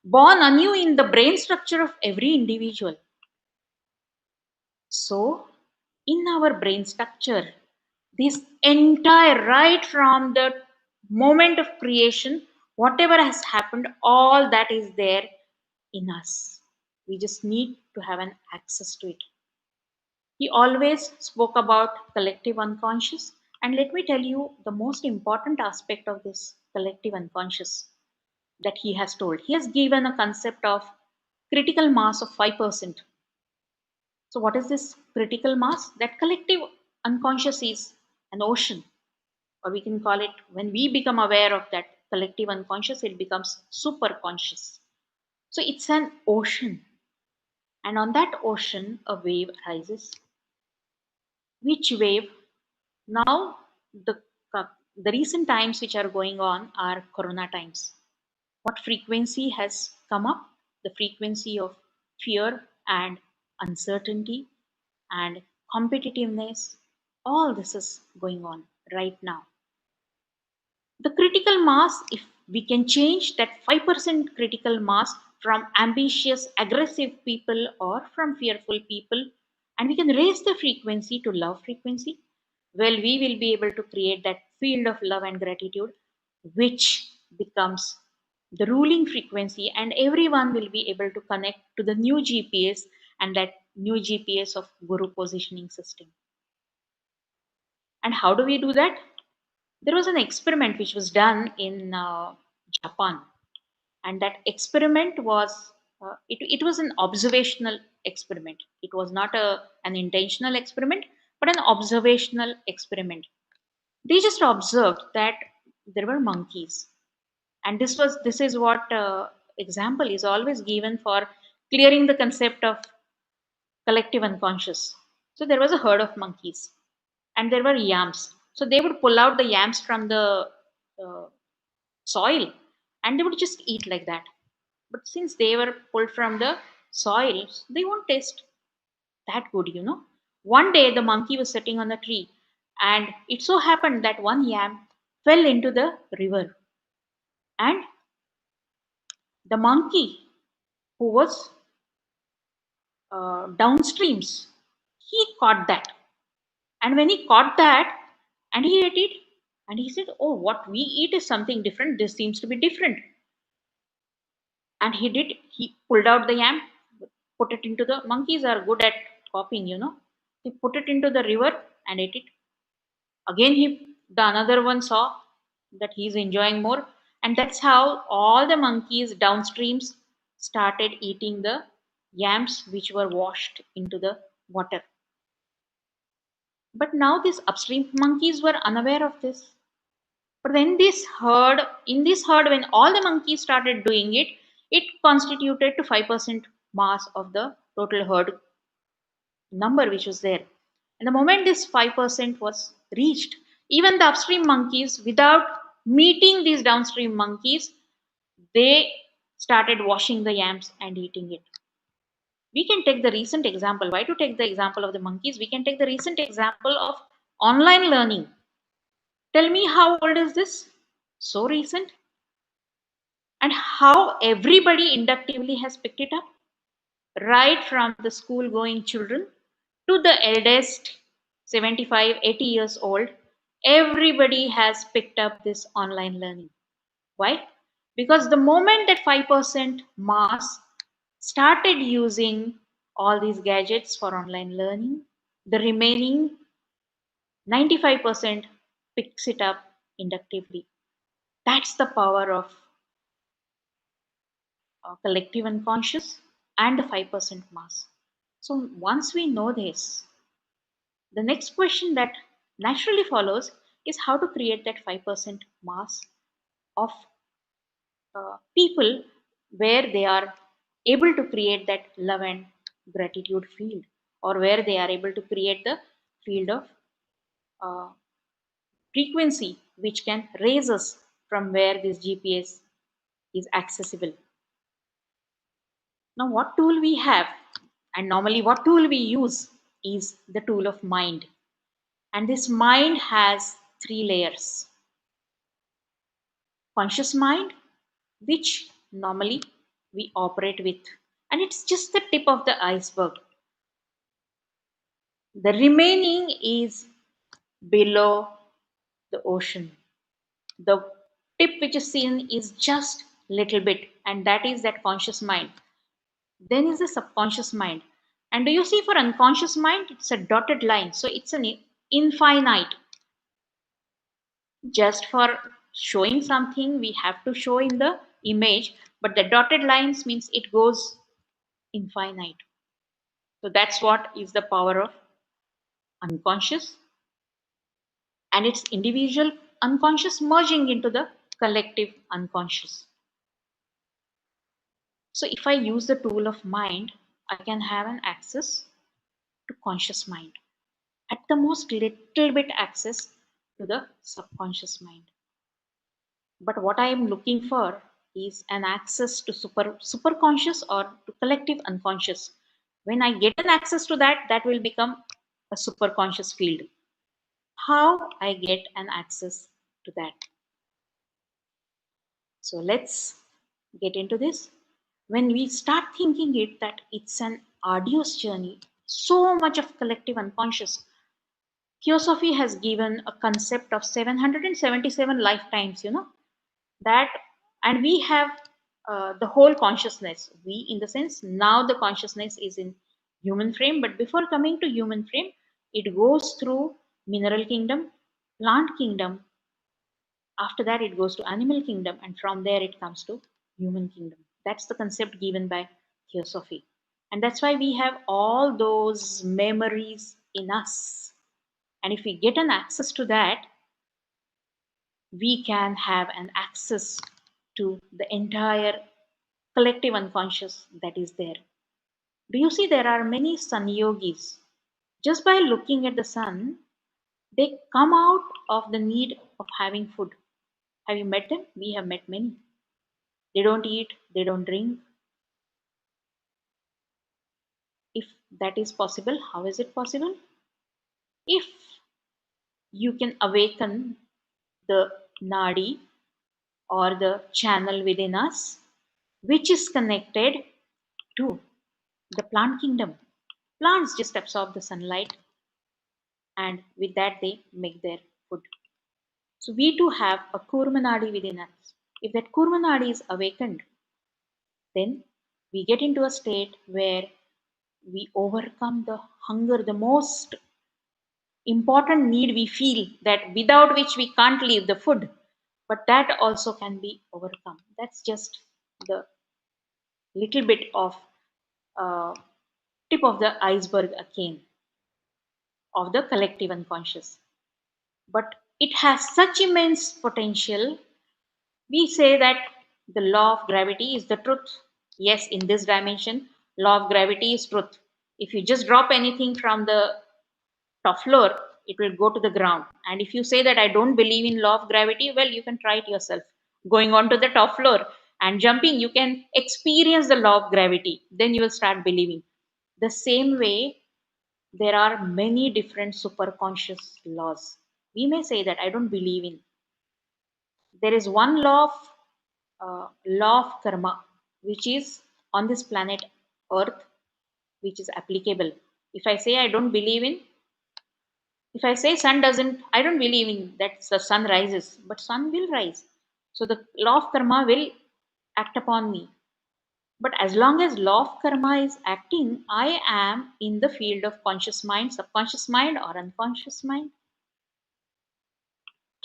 born anew in the brain structure of every individual. So, in our brain structure, this entire, right from the moment of creation, whatever has happened, all that is there in us. We just need to have an access to it. He always spoke about collective unconscious. And let me tell you the most important aspect of this collective unconscious that he has told. He has given a concept of critical mass of 5%. So, what is this critical mass? That collective unconscious is an ocean, or we can call it, when we become aware of that collective unconscious, it becomes super conscious. So, it's an ocean, and on that ocean, a wave arises. Which wave? Now, the, the recent times which are going on are corona times. What frequency has come up? The frequency of fear and uncertainty and competitiveness. All this is going on right now. The critical mass, if we can change that 5% critical mass from ambitious, aggressive people or from fearful people, and we can raise the frequency to love frequency, well, we will be able to create that field of love and gratitude, which becomes the ruling frequency, and everyone will be able to connect to the new GPS and that new GPS of Guru positioning system. And how do we do that? There was an experiment which was done in Japan, and that experiment was it was an observational experiment. It was not an intentional experiment, but an observational experiment. They just observed that there were monkeys, and this is what example is always given for clearing the concept of collective unconscious. So there was a herd of monkeys, and there were yams. So they would pull out the yams from the uh, soil, and they would just eat like that. But since they were pulled from the soil, they won't taste that good. One day the monkey was sitting on a tree, and it so happened that one yam fell into the river, and the monkey who was downstreams, he caught that. And when he caught that and he ate it, and he said, "Oh, what we eat is something different. This seems to be different." And he pulled out the yam, put it into the monkeys are good at copying. He put it into the river and ate it. Again, the another one saw that he's enjoying more, and that's how all the monkeys downstreams started eating the yams which were washed into the water. But now these upstream monkeys were unaware of this. But in this herd, when all the monkeys started doing it, it constituted to 5% mass of the total herd number which was there. And the moment this 5% was reached, even the upstream monkeys, without meeting these downstream monkeys, they started washing the yams and eating it. We can take the recent example. Why to take the example of the monkeys? We can take the recent example of online learning. Tell me, how old is this? So recent. And how everybody inductively has picked it up, right from the school going children to the eldest 75, 80 years old. Everybody has picked up this online learning. Why? Because the moment that 5% mass started using all these gadgets for online learning, the remaining 95% picks it up inductively. That's the power of collective unconscious and the 5% mass. So once we know this, the next question that naturally follows is how to create that 5% mass of people where they are able to create that love and gratitude field, or where they are able to create the field of uh, frequency which can raise us from where this GPS is accessible. Now, what tool we have, and normally what tool we use, is the tool of mind. And this mind has three layers. Conscious mind, which normally we operate with, and it's just the tip of the iceberg. The remaining is below the ocean. The tip which is seen is just little bit, and that is that conscious mind. Then is the subconscious mind. And do you see, for unconscious mind, it's a dotted line, so it's an infinite. Just for showing something, we have to show in the image, but the dotted lines means it goes infinite. So that's what is the power of unconscious, and it's individual unconscious merging into the collective unconscious. So if I use the tool of mind, I can have an access to conscious mind. At the most, little bit access to the subconscious mind. But what I am looking for is an access to superconscious or to collective unconscious. When I get an access to that, that will become a superconscious field. How I get an access to that? So let's get into this. When we start thinking it that it's an arduous journey, so much of collective unconscious. Theosophy has given a concept of 777 lifetimes, that, and we have the whole consciousness. We, in the sense, now the consciousness is in human frame, but before coming to human frame, it goes through mineral kingdom, plant kingdom. After that, it goes to animal kingdom, and from there it comes to human kingdom. That's the concept given by Theosophy. And that's why we have all those memories in us. And if we get an access to that, we can have an access to the entire collective unconscious that is there. Do you see there are many sun yogis? Just by looking at the sun, they come out of the need of having food. Have you met them? We have met many. They don't eat, they don't drink. If that is possible, how is it possible? If you can awaken the nadi or the channel within us, which is connected to the plant kingdom. Plants just absorb the sunlight, and with that they make their food. So we too have a kurma nadi within us. If that kurma nadi is awakened, then we get into a state where we overcome the hunger, the most important need we feel, that without which we can't leave the food, but that also can be overcome. That's just the little bit of uh, tip of the iceberg again of the collective unconscious. But it has such immense potential. We say that the law of gravity is the truth. Yes, in this dimension, law of gravity is truth. If you just drop anything from the top floor, it will go to the ground. And if you say that I don't believe in law of gravity, well, you can try it yourself. Going on to the top floor and jumping, you can experience the law of gravity. Then you will start believing. The same way, there are many different superconscious laws. We may say that I don't believe in. There is one law of karma, which is on this planet Earth, which is applicable. If I say I don't believe in, if I say sun doesn't, I don't believe in that the sun rises, but sun will rise. So the law of karma will act upon me. But as long as law of karma is acting, I am in the field of conscious mind, subconscious mind, or unconscious mind.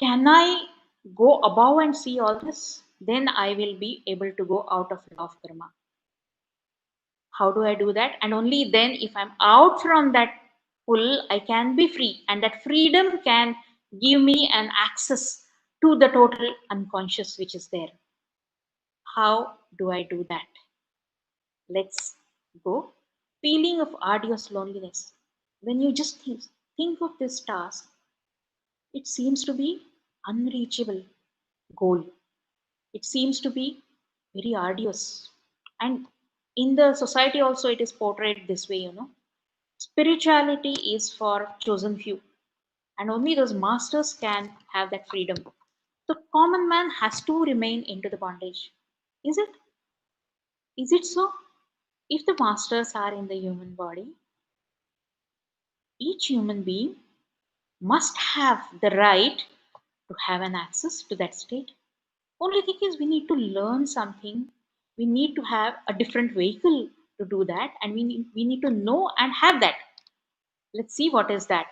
Can I go above and see all this? Then I will be able to go out of law of karma. How do I do that? And only then, if I'm out from that pull, I can be free. And that freedom can give me an access to the total unconscious which is there. How do I do that? Let's go. Feeling of arduous loneliness. When you just think of this task, it seems to be unreachable goal. It seems to be very arduous. And in the society also it is portrayed this way. Spirituality is for chosen few. and only those masters can have that freedom. The common man has to remain into the bondage. Is it? Is it so? If the masters are in the human body, each human being must have the right to have an access to that state. Only thing is we need to learn something. We need to have a different vehicle to do that, and we need to know and have that. Let's see what is that.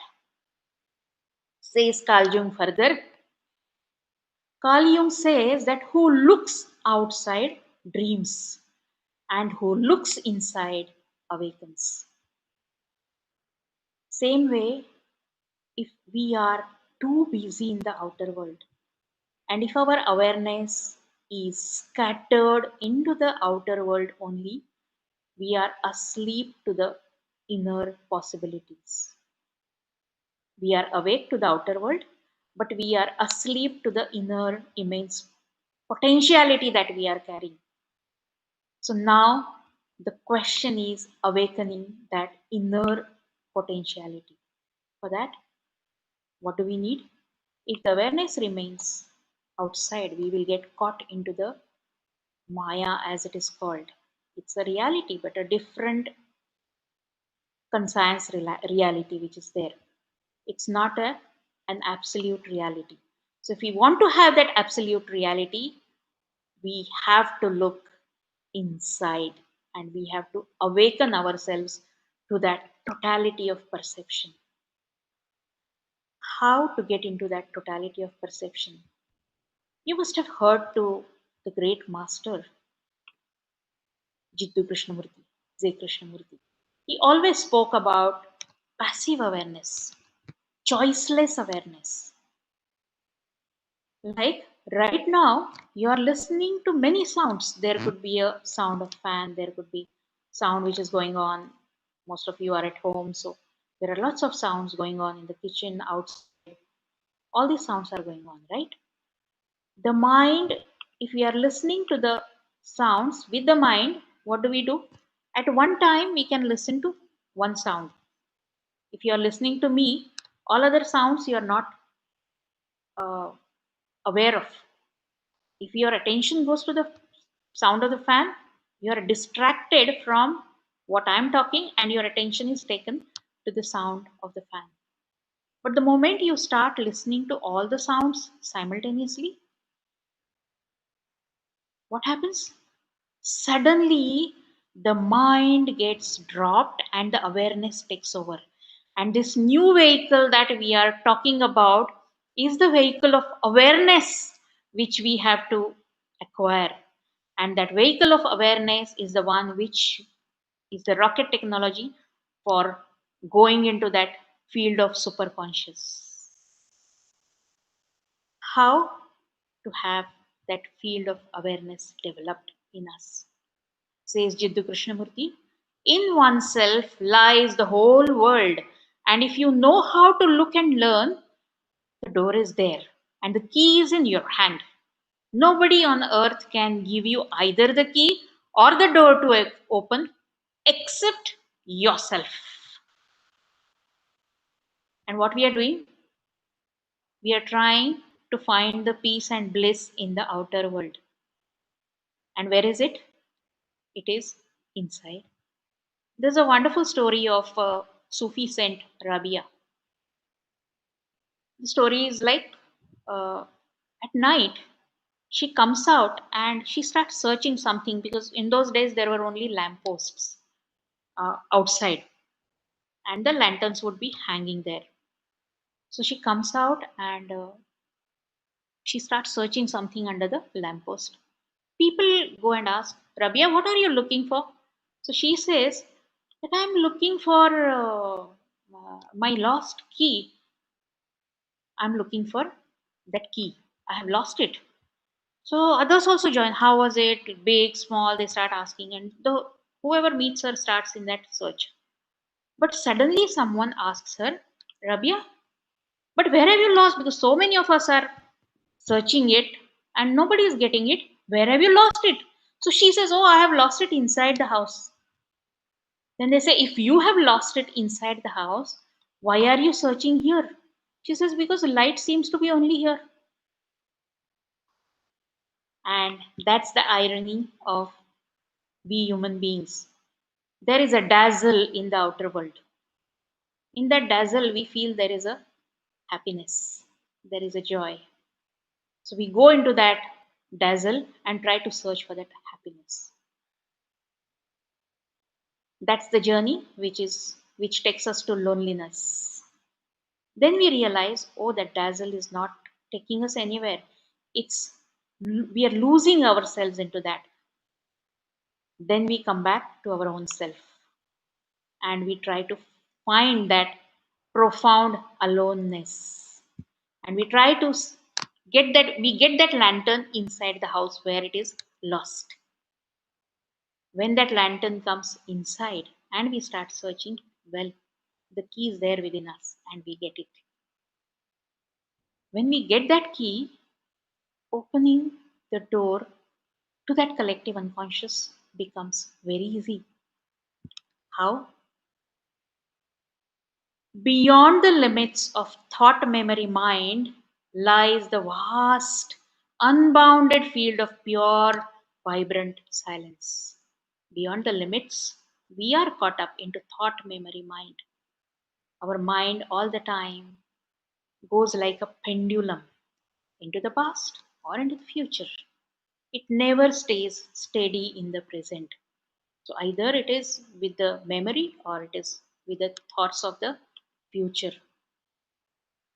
Says Carl Jung further. Carl Jung says that who looks outside dreams, and who looks inside awakens. Same way, if we are too busy in the outer world, and if our awareness is scattered into the outer world only, we are asleep to the inner possibilities. We are awake to the outer world, but we are asleep to the inner immense potentiality that we are carrying. So now the question is awakening that inner potentiality. For that, what do we need? If the awareness remains outside, we will get caught into the Maya, as it is called. It's a reality, but a different conscience reality which is there. It's not an absolute reality. So if we want to have that absolute reality, we have to look inside, and we have to awaken ourselves to that totality of perception. How to get into that totality of perception? You must have heard to the great master Jiddu Krishnamurti, J. Krishnamurti. He always spoke about passive awareness, choiceless awareness. Like right now, you are listening to many sounds. There could be a sound of fan, there could be sound which is going on. Most of you are at home, so there are lots of sounds going on in the kitchen, outside. All these sounds are going on, right? The mind, if we are listening to the sounds with the mind, what do? At one time, we can listen to one sound. If you are listening to me, all other sounds you are not uh, aware of. If your attention goes to the sound of the fan, you are distracted from what I'm talking, and your attention is taken to the sound of the fan. But the moment you start listening to all the sounds simultaneously, what happens? Suddenly, the mind gets dropped and the awareness takes over. And this new vehicle that we are talking about is the vehicle of awareness which we have to acquire. And that vehicle of awareness is the one which is the rocket technology for going into that field of superconscious. How to have that field of awareness developed in us? Says Jiddu Krishnamurti, in oneself lies the whole world, and if you know how to look and learn, the door is there, and the key is in your hand. Nobody on earth can give you either the key or the door to open except yourself. And what we are doing? We are trying to find the peace and bliss in the outer world. And where is it? It is inside. There's a wonderful story of Sufi saint Rabia. The story is like at night she comes out and she starts searching something, because in those days there were only lampposts outside, and the lanterns would be hanging there. So she comes out and she starts searching something under the lamppost. People go and ask, Rabia, what are you looking for? So she says that I'm looking for my lost key. I'm looking for that key. I have lost it. So others also join. How was it? Big, small? They start asking, and whoever meets her starts in that search. But suddenly someone asks her, Rabia, but where have you lost? Because so many of us are searching it and nobody is getting it. Where have you lost it? So she says, oh, I have lost it inside the house. Then they say, if you have lost it inside the house, why are you searching here? She says, because the light seems to be only here. And that's the irony of we human beings. There is a dazzle in the outer world. In that dazzle, we feel there is a happiness, there is a joy. So we go into that dazzle and try to search for that happiness. That's the journey which takes us to loneliness. Then we realize, oh, that dazzle is not taking us anywhere. It's we are losing ourselves into that. Then we come back to our own self and we try to find that profound aloneness. And we try to get that lantern inside the house where it is lost. When that lantern comes inside and we start searching, well, the key is there within us and we get it. When we get that key, opening the door to that collective unconscious becomes very easy. How? Beyond the limits of thought memory mind lies the vast, unbounded field of pure, vibrant silence. Beyond the limits, we are caught up into thought memory mind. Our mind all the time goes like a pendulum into the past or into the future. It never stays steady in the present. So either it is with the memory or it is with the thoughts of the future.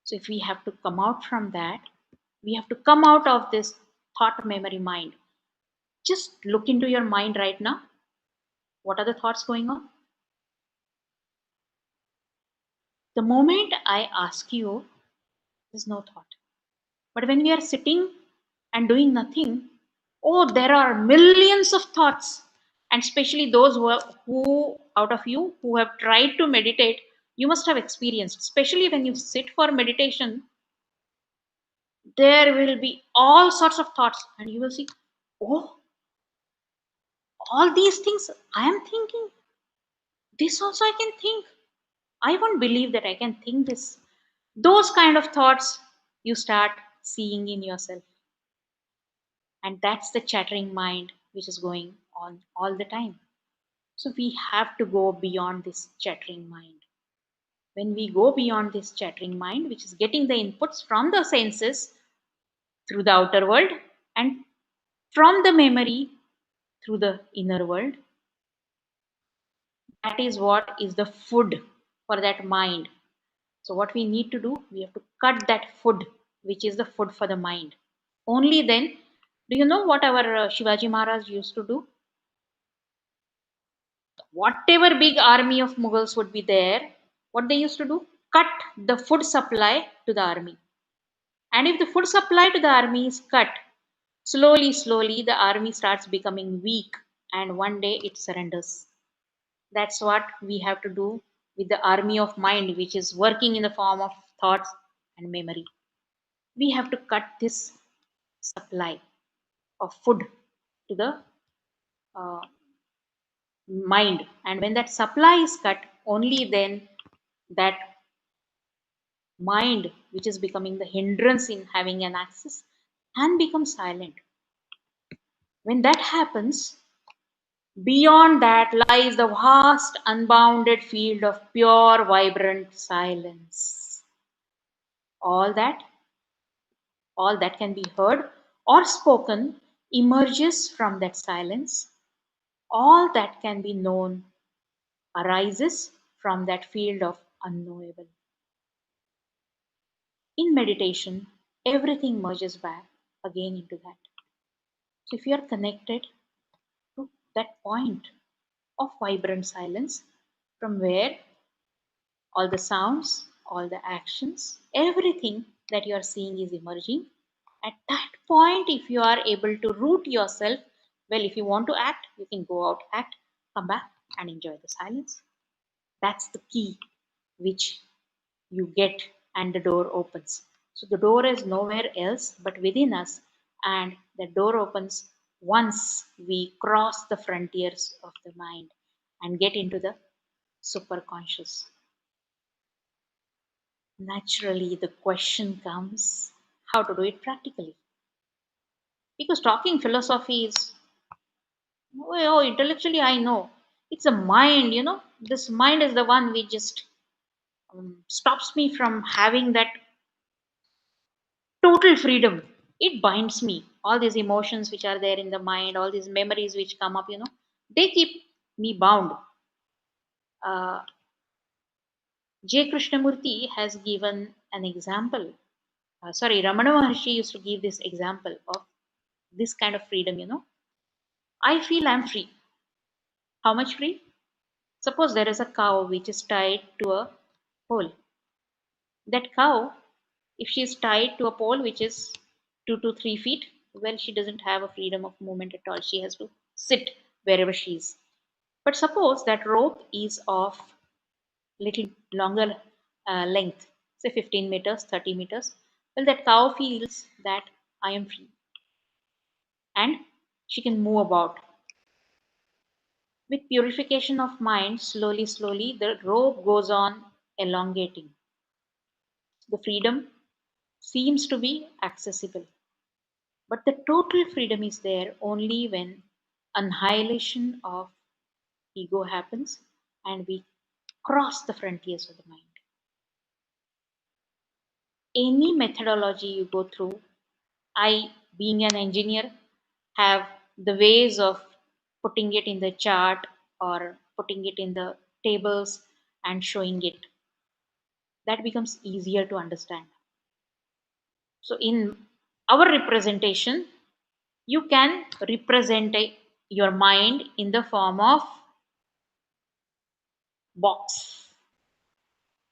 So if we have to come out from that, we have to come out of this thought memory mind. Just look into your mind right now. What are the thoughts going on? The moment I ask you, there's no thought. But when we are sitting and doing nothing, oh, there are millions of thoughts. And especially those who out of you who have tried to meditate, you must have experienced, especially when you sit for meditation, there will be all sorts of thoughts, and you will see, oh, all these things I am thinking. This also I can think. I won't believe that I can think this. Those kind of thoughts you start seeing in yourself. And that's the chattering mind which is going on all the time. So we have to go beyond this chattering mind. When we go beyond this chattering mind, which is getting the inputs from the senses through the outer world and from the memory through the inner world, that is what is the food for that mind. So what we need to do, we have to cut that food, which is the food for the mind. Only then, do you know what our Shivaji Maharaj used to do? Whatever big army of Mughals would be there, what they used to do? Cut the food supply to the army. And if the food supply to the army is cut, slowly the army starts becoming weak and one day it surrenders. That's what we have to do with the army of mind, which is working in the form of thoughts and memory. We have to cut this supply of food to the uh, mind. And when that supply is cut, only then that mind, which is becoming the hindrance in having an access, can become silent. When that happens, beyond that lies the vast, unbounded field of pure, vibrant silence. All that, all that can be heard or spoken emerges from that silence. All that can be known arises from that field of unknowable. In meditation, everything merges back again into that. So if you are connected to that point of vibrant silence from where all the sounds, all the actions, everything that you are seeing is emerging, at that point, if you are able to root yourself, well, if you want to act, you can go out, act, come back, and enjoy the silence. That's the key which you get, and the door opens. So the door is nowhere else but within us, and the door opens once we cross the frontiers of the mind and get into the superconscious. naturally the question comes how to do it practically. Because talking philosophy is, oh, intellectually I know. It's a mind, This mind is the one which just stops me from having that total freedom. It binds me. All these emotions which are there in the mind, all these memories which come up, they keep me bound. Uh, J. Krishnamurti has given an example. Ramana Maharshi used to give this example of this kind of freedom. I feel I'm free. How much free? Suppose there is a cow which is tied to a pole. That cow, if she is tied to a pole which is 2 to 3 feet, well, she doesn't have a freedom of movement at all. She has to sit wherever she is. But suppose that rope is of little longer length, say 15 meters, 30 meters. Well, that cow feels that I am free and she can move about. With purification of mind, slowly, slowly, the rope goes on elongating. The freedom seems to be accessible. But the total freedom is there only when annihilation of ego happens and we cross the frontiers of the mind. Any methodology you go through, I, being an engineer, have the ways of putting it in the chart or putting it in the tables and showing it. That becomes easier to understand. So, in our representation, you can represent your mind in the form of box.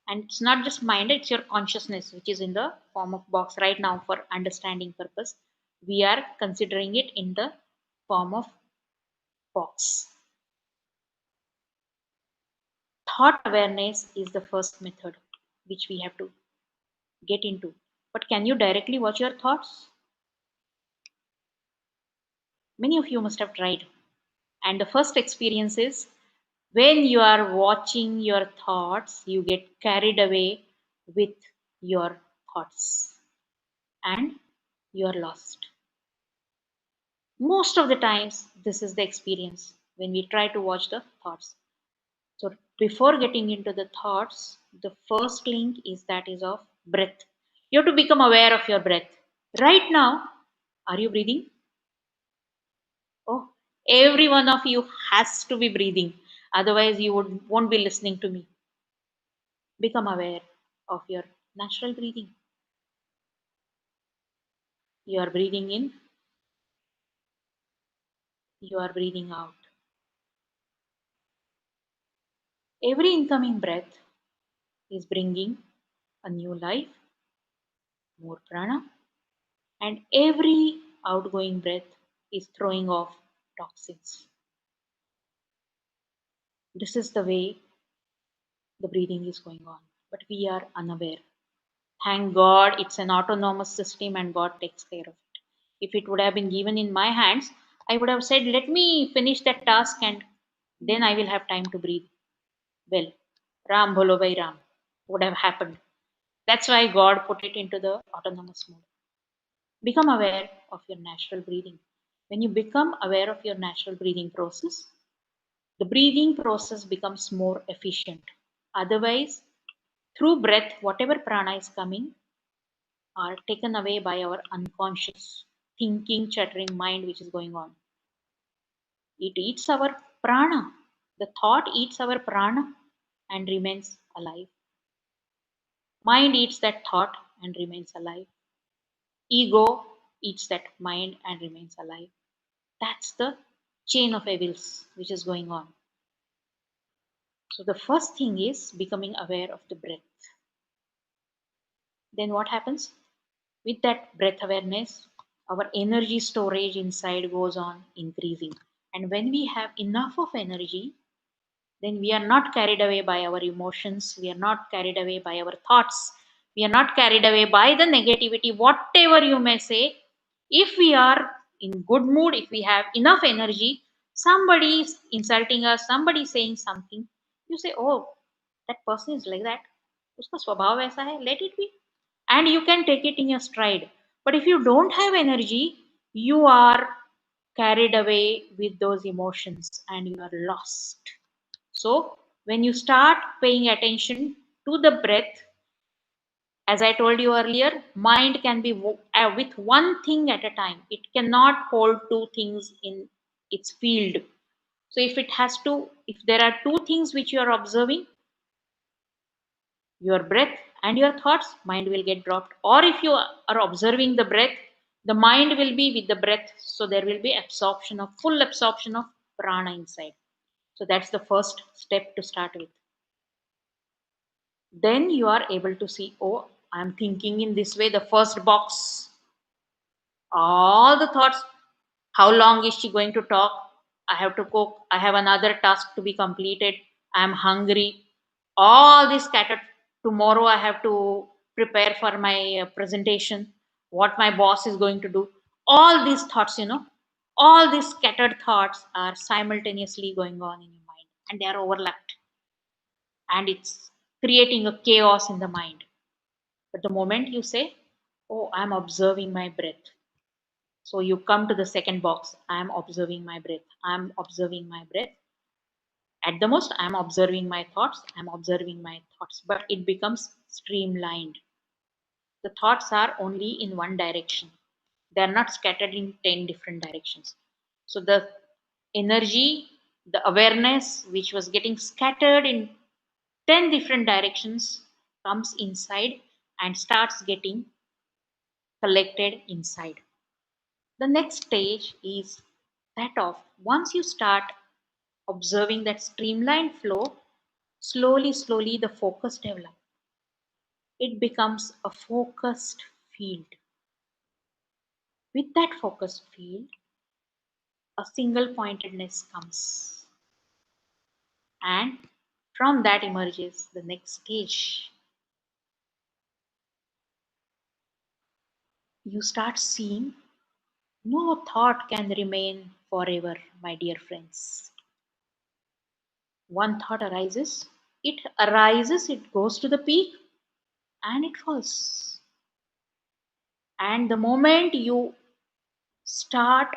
And it's not just mind, it's your consciousness which is in the form of box. Right now, for understanding purpose, we are considering it in the form of box. Thought awareness is the first method which we have to get into. But can you directly watch your thoughts? Many of you must have tried. And the first experience is when you are watching your thoughts, you get carried away with your thoughts and you are lost. Most of the times, this is the experience when we try to watch the thoughts. So, before getting into the thoughts, the first link is of breath. You have to become aware of your breath. Right now, are you breathing? Oh, every one of you has to be breathing. Otherwise, you won't be listening to me. Become aware of your natural breathing. You are breathing in, you are breathing out. Every incoming breath is bringing a new life, more prana, and every outgoing breath is throwing off toxins. This is the way the breathing is going on, but we are unaware. Thank God it's an autonomous system and God takes care of it. If it would have been given in my hands, I would have said, let me finish that task and then I will have time to breathe. Well, Ram Bholo Bhai Ram would have happened. That's why God put it into the autonomous mode. Become aware of your natural breathing. When you become aware of your natural breathing process, the breathing process becomes more efficient. Otherwise, through breath, whatever prana is coming are taken away by our unconscious thinking, chattering mind which is going on. It eats our prana. The thought eats our prana and remains alive. Mind eats that thought and remains alive. Ego eats that mind and remains alive. That's the chain of evils which is going on. So the first thing is becoming aware of the breath. Then what happens? With that breath awareness, our energy storage inside goes on increasing. And when we have enough of energy, then we are not carried away by our emotions, we are not carried away by our thoughts, we are not carried away by the negativity, whatever you may say. If we are in good mood, if we have enough energy, somebody is insulting us, somebody is saying something, you say, oh, that person is like that. उसका स्वभाव ऐसा है, let it be. And you can take it in your stride. But if you don't have energy, you are carried away with those emotions and you are lost. So, when you start paying attention to the breath, as I told you earlier, mind can be with one thing at a time. It cannot hold two things in its field. So, if there are two things which you are observing, your breath and your thoughts, mind will get dropped. Or if you are observing the breath, the mind will be with the breath. So, there will be full absorption of prana inside. So, that's the first step to start with. Then you are able to see, oh, I'm thinking in this way. The first box, all the thoughts, how long is she going to talk? I have to cook. I have another task to be completed. I'm hungry. All this scattered. Tomorrow I have to prepare for my presentation, what my boss is going to do. All these thoughts, all these scattered thoughts are simultaneously going on in your mind and they are overlapped, and it's creating a chaos in the mind. But the moment you say, oh, I'm observing my breath, so you come to the second box. I'm observing my breath. I'm observing my breath. At the most, I'm observing my thoughts. I'm observing my thoughts. But it becomes streamlined. The thoughts are only in one direction. They're not scattered in 10 different directions. So the energy, the awareness, which was getting scattered in 10 different directions, comes inside and starts getting collected inside. The next stage is that of once you start observing that streamlined flow, slowly the focus develops. It becomes a focused field. With that focused field, a single pointedness comes. And from that emerges the next stage. You start seeing no thought can remain forever, my dear friends. One thought arises, it goes to the peak, and it falls. And the moment you start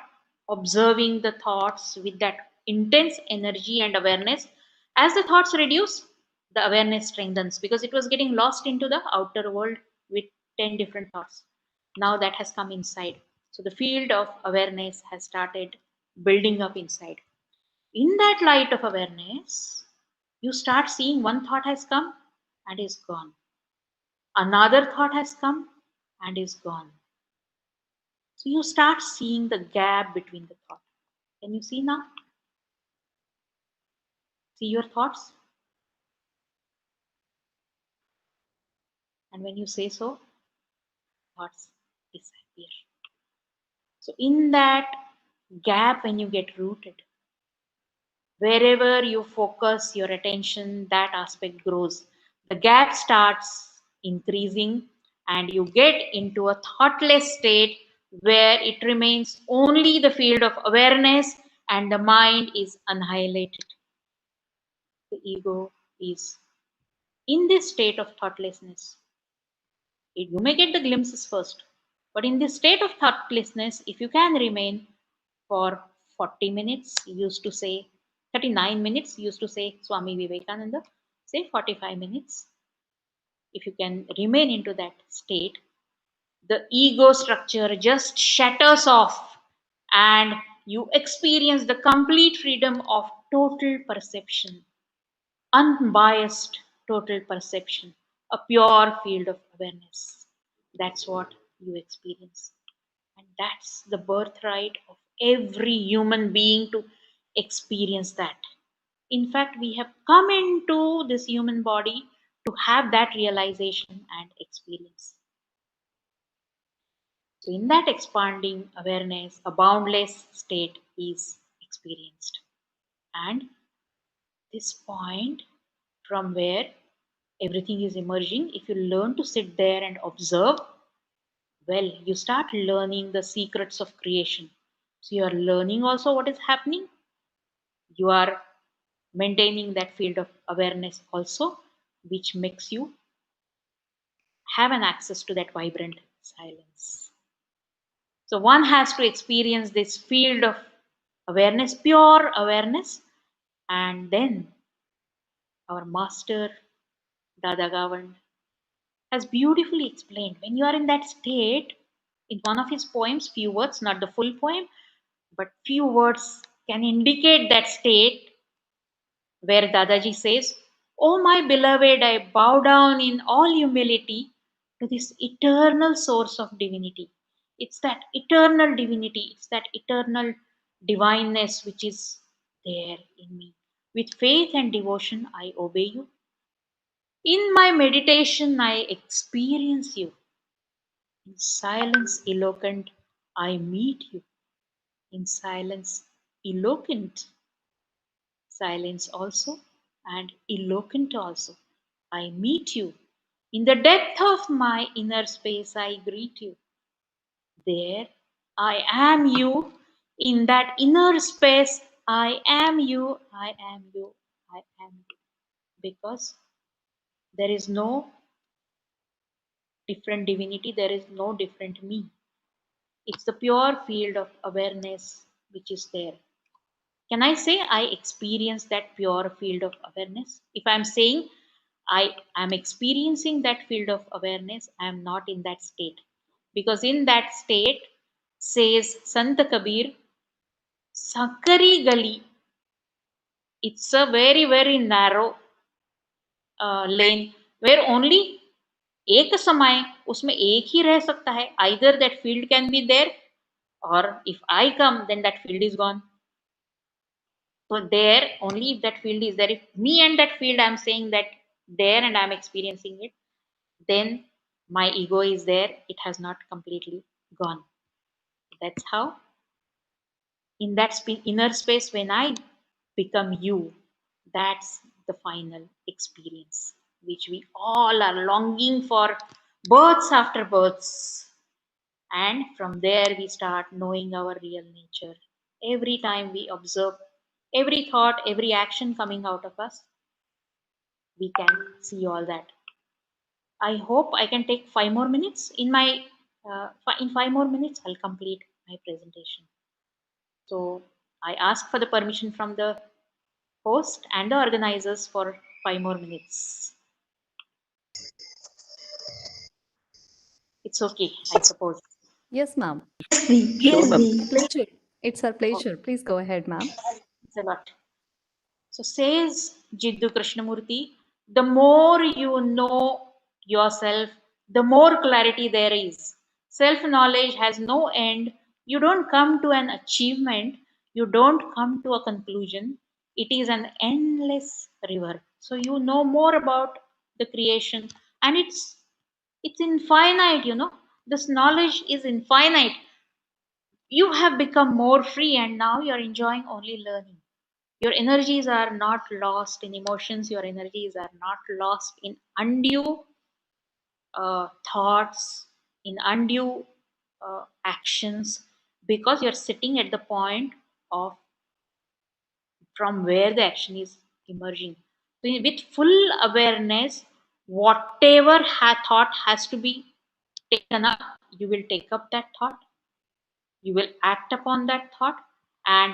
observing the thoughts with that intense energy and awareness, as the thoughts reduce, the awareness strengthens because it was getting lost into the outer world with 10 different thoughts. Now that has come inside. So the field of awareness has started building up inside. In that light of awareness, you start seeing one thought has come and is gone. Another thought has come and is gone. So you start seeing the gap between the thought. Can you see now? See your thoughts? And when you say so, thoughts disappear. So in that gap, when you get rooted, wherever you focus your attention, that aspect grows. The gap starts increasing and you get into a thoughtless state where it remains only the field of awareness and the mind is annihilated. The ego is in this state of thoughtlessness. You may get the glimpses first, but in this state of thoughtlessness, if you can remain for 40 minutes, used to say 39 minutes, used to say Swami Vivekananda, say 45 minutes. If you can remain into that state, the ego structure just shatters off and you experience the complete freedom of total perception, unbiased total perception, a pure field of awareness. That's what you experience. And that's the birthright of every human being to experience that. In fact, we have come into this human body to have that realization and experience. So, in that expanding awareness, a boundless state is experienced. And this point from where everything is emerging, if you learn to sit there and observe, well, you start learning the secrets of creation. So you are learning also what is happening. You are maintaining that field of awareness also, which makes you have an access to that vibrant silence. So one has to experience this field of awareness, pure awareness, and then our master Dada Gawand has beautifully explained when you are in that state, in one of his poems, few words, not the full poem, but few words can indicate that state where Dadaji says, "Oh, my beloved, I bow down in all humility to this eternal source of divinity." It's that eternal divinity, it's that eternal divineness which is there in me. With faith and devotion, I obey you. In my meditation, I experience you. In silence eloquent, I meet you. In silence eloquent, silence also, and eloquent also, I meet you. In the depth of my inner space, I greet you. There, I am you. In that inner space, I am you, I am you, I am you. Because there is no different divinity, there is no different me. It's the pure field of awareness which is there. Can I say I experience that pure field of awareness? If I'm saying I am experiencing that field of awareness, I am not in that state. Because in that state, says Sant Kabir, Sakari Gali, it's a very, very narrow lane where only एक समय उसमें एक ही रह सकता है. Either that field can be there, or if I come, then that field is gone. So there, only if that field is there, if me and that field I'm saying that there and I'm experiencing it, then my ego is there, it has not completely gone. That's how in that inner space, when I become you, that's the final experience which we all are longing for, births after births. And from there we start knowing our real nature. Every time we observe every thought, every action coming out of us, we can see all that. I hope I can take 5 more minutes. In 5 more minutes, I'll complete my presentation. So I ask for the permission from the host and the organizers for 5 more minutes. It's okay, I suppose. Yes, ma'am. Sure, ma'am. Pleasure. It's our Oh, pleasure. Please go ahead, ma'am. it's a lot. So says Jiddu Krishnamurti, the more you know yourself, the more clarity there is. Self knowledge has no end. You don't come to an achievement, you don't come to a conclusion. It is an endless river. So you know more about the creation, and it's infinite, you know. This knowledge is infinite. You have become more free, and now you're enjoying only learning. Your energies are not lost in emotions, your energies are not lost in undue thoughts, in undue actions, because you're sitting at the point of from where the action is emerging. So with full awareness, whatever thought has to be taken up, you will take up that thought, you will act upon that thought, and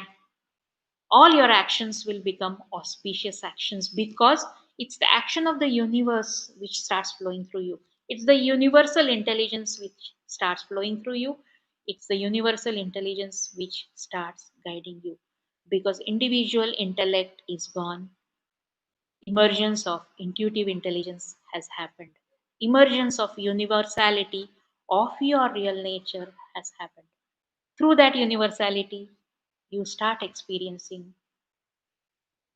all your actions will become auspicious actions, because it's the action of the universe which starts flowing through you. It's the universal intelligence which starts flowing through you. It's the universal intelligence which starts guiding you, because individual intellect is gone. Emergence of intuitive intelligence has happened. Emergence of universality of your real nature has happened. Through that universality, you start experiencing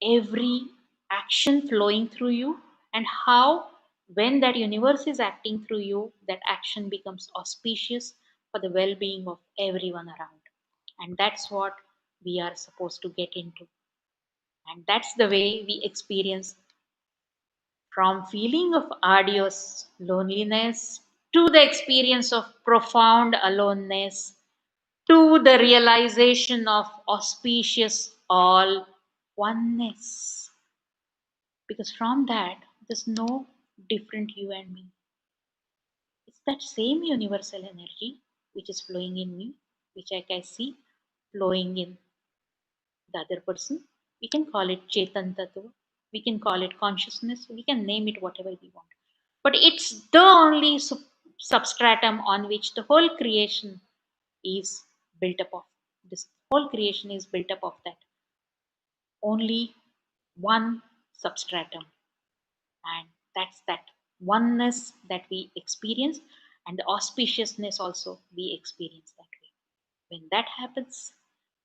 every action flowing through you, and how, when that universe is acting through you, that action becomes auspicious for the well being of everyone around. And that's what we are supposed to get into. And that's the way we experience, from feeling of arduous loneliness to the experience of profound aloneness to the realization of auspicious all oneness. Because from that, there's no different you and me. that same universal energy which is flowing in me, which I can see flowing in the other person. We can call it Chetan Tattva, we can call it consciousness, we can name it whatever we want. But it's the only substratum on which the whole creation is built up of. This whole creation is built up of that. Only one substratum. And that's that oneness that we experience, and the auspiciousness also we experience that way. When that happens,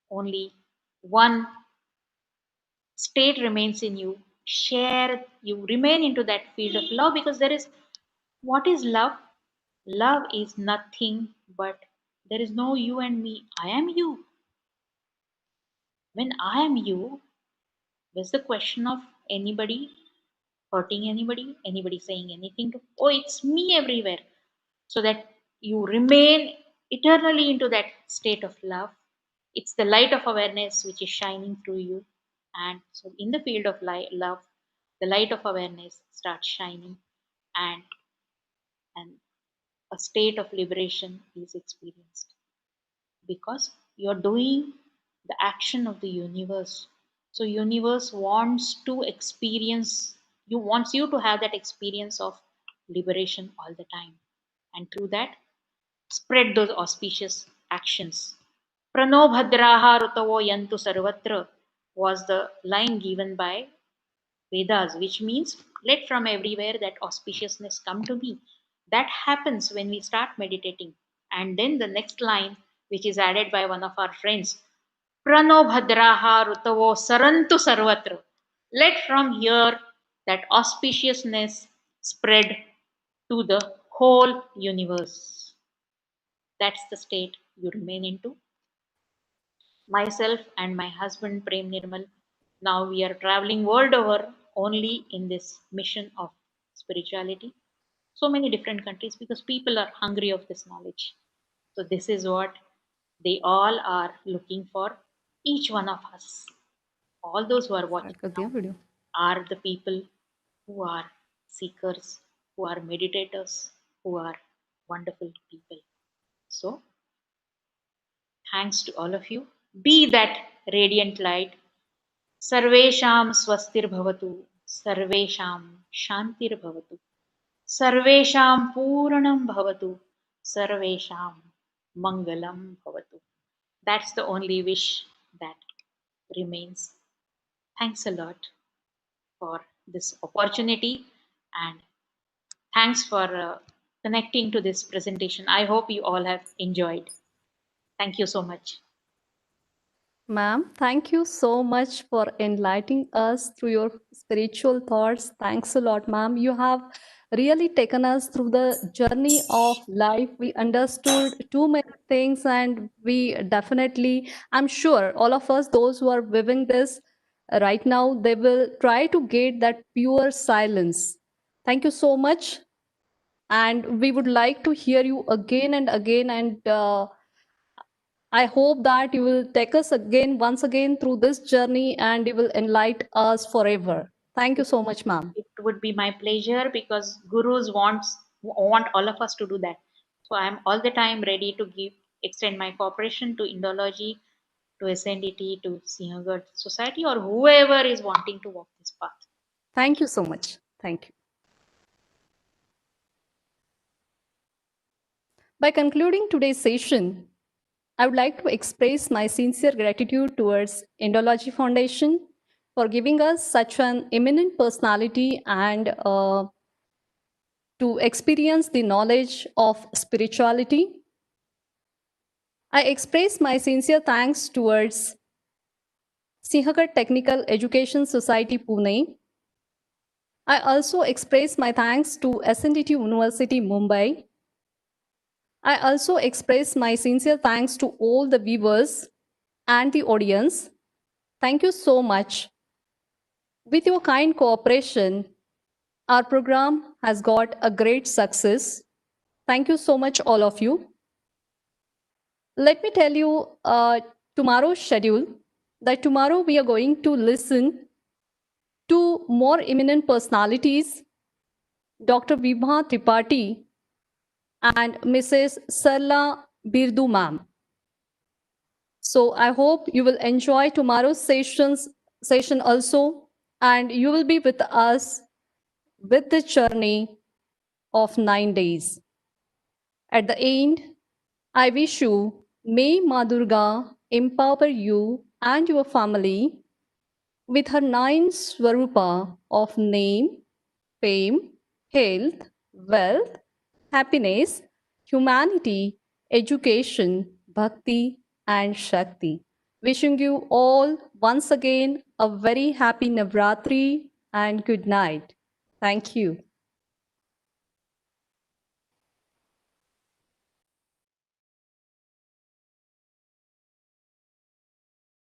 only one state remains in you. Share, you remain into that field of love, because there is, what is love? Love is nothing but there is no you and me. I am you. When I am you, there's the question of anybody hurting anybody, anybody saying anything to, oh, it's me everywhere. So that you remain eternally into that state of love. It's the light of awareness which is shining through you. And so, in the field of love, the light of awareness starts shining, and, and a state of liberation is experienced, because you're doing the action of the universe. So universe wants to experience, you wants you to have that experience of liberation all the time, and through that spread those auspicious actions. Prano bhadraha rutavo yantu sarvatra was the line given by Vedas, which means let from everywhere that auspiciousness come to me. That happens when we start meditating. And then the next line, which is added by one of our friends, Prano bhadraha rutavo sarantu sarvatra. Let from here that auspiciousness spread to the whole universe. That's the state you remain into. Myself and my husband Prem Nirmal, now we are traveling world over only in this mission of spirituality. So many different countries, because people are hungry of this knowledge. So this is what they all are looking for. Each one of us, all those who are watching Start कर now, दिया video. are the people who are seekers, who are meditators, who are wonderful people. So thanks to all of you. Be that radiant light. Sarvesham swastir bhavatu. Sarvesham shantir bhavatu. Sarvesham Puranam bhavatu. Sarvesham Mangalam bhavatu. That's the only wish that remains. Thanks a lot for this opportunity, and thanks for connecting to this presentation. I hope you all have enjoyed. Thank you so much. Ma'am, thank you so much for enlightening us through your spiritual thoughts. Thanks a lot, ma'am. You have really taken us through the journey of life. We understood too many things, and we definitely, I'm sure, all of us, those who are viewing this right now, they will try to get that pure silence. Thank you so much. And we would like to hear you again and again, and I hope that you will take us again, once again, through this journey, and you will enlighten us forever. Thank you so much, ma'am. It would be my pleasure, because gurus want all of us to do that. So I am all the time ready to extend my cooperation to Indology, to SNDT, to Sinhagad Society, or whoever is wanting to walk this path. Thank you so much. Thank you. By concluding today's session, I would like to express my sincere gratitude towards Indology Foundation for giving us such an eminent personality and to experience the knowledge of spirituality. I express my sincere thanks towards Sinhagad Technical Education Society, Pune. I also express my thanks to SNDT University, Mumbai. I also express my sincere thanks to all the viewers and the audience. Thank you so much. With your kind cooperation, our program has got a great success. Thank you so much, all of you. Let me tell you tomorrow's schedule, that tomorrow we are going to listen to more eminent personalities, Dr. Vibha Tripathi, and Mrs. Sarla Birdu ma'am. So I hope you will enjoy tomorrow's session also, and you will be with us with the journey of 9 days. At the end, I wish you, may Ma Durga empower you and your family with her 9 Swarupa of name, fame, health, wealth, happiness, humanity, education, bhakti, and Shakti. Wishing you all once again a very happy Navratri and good night. Thank you.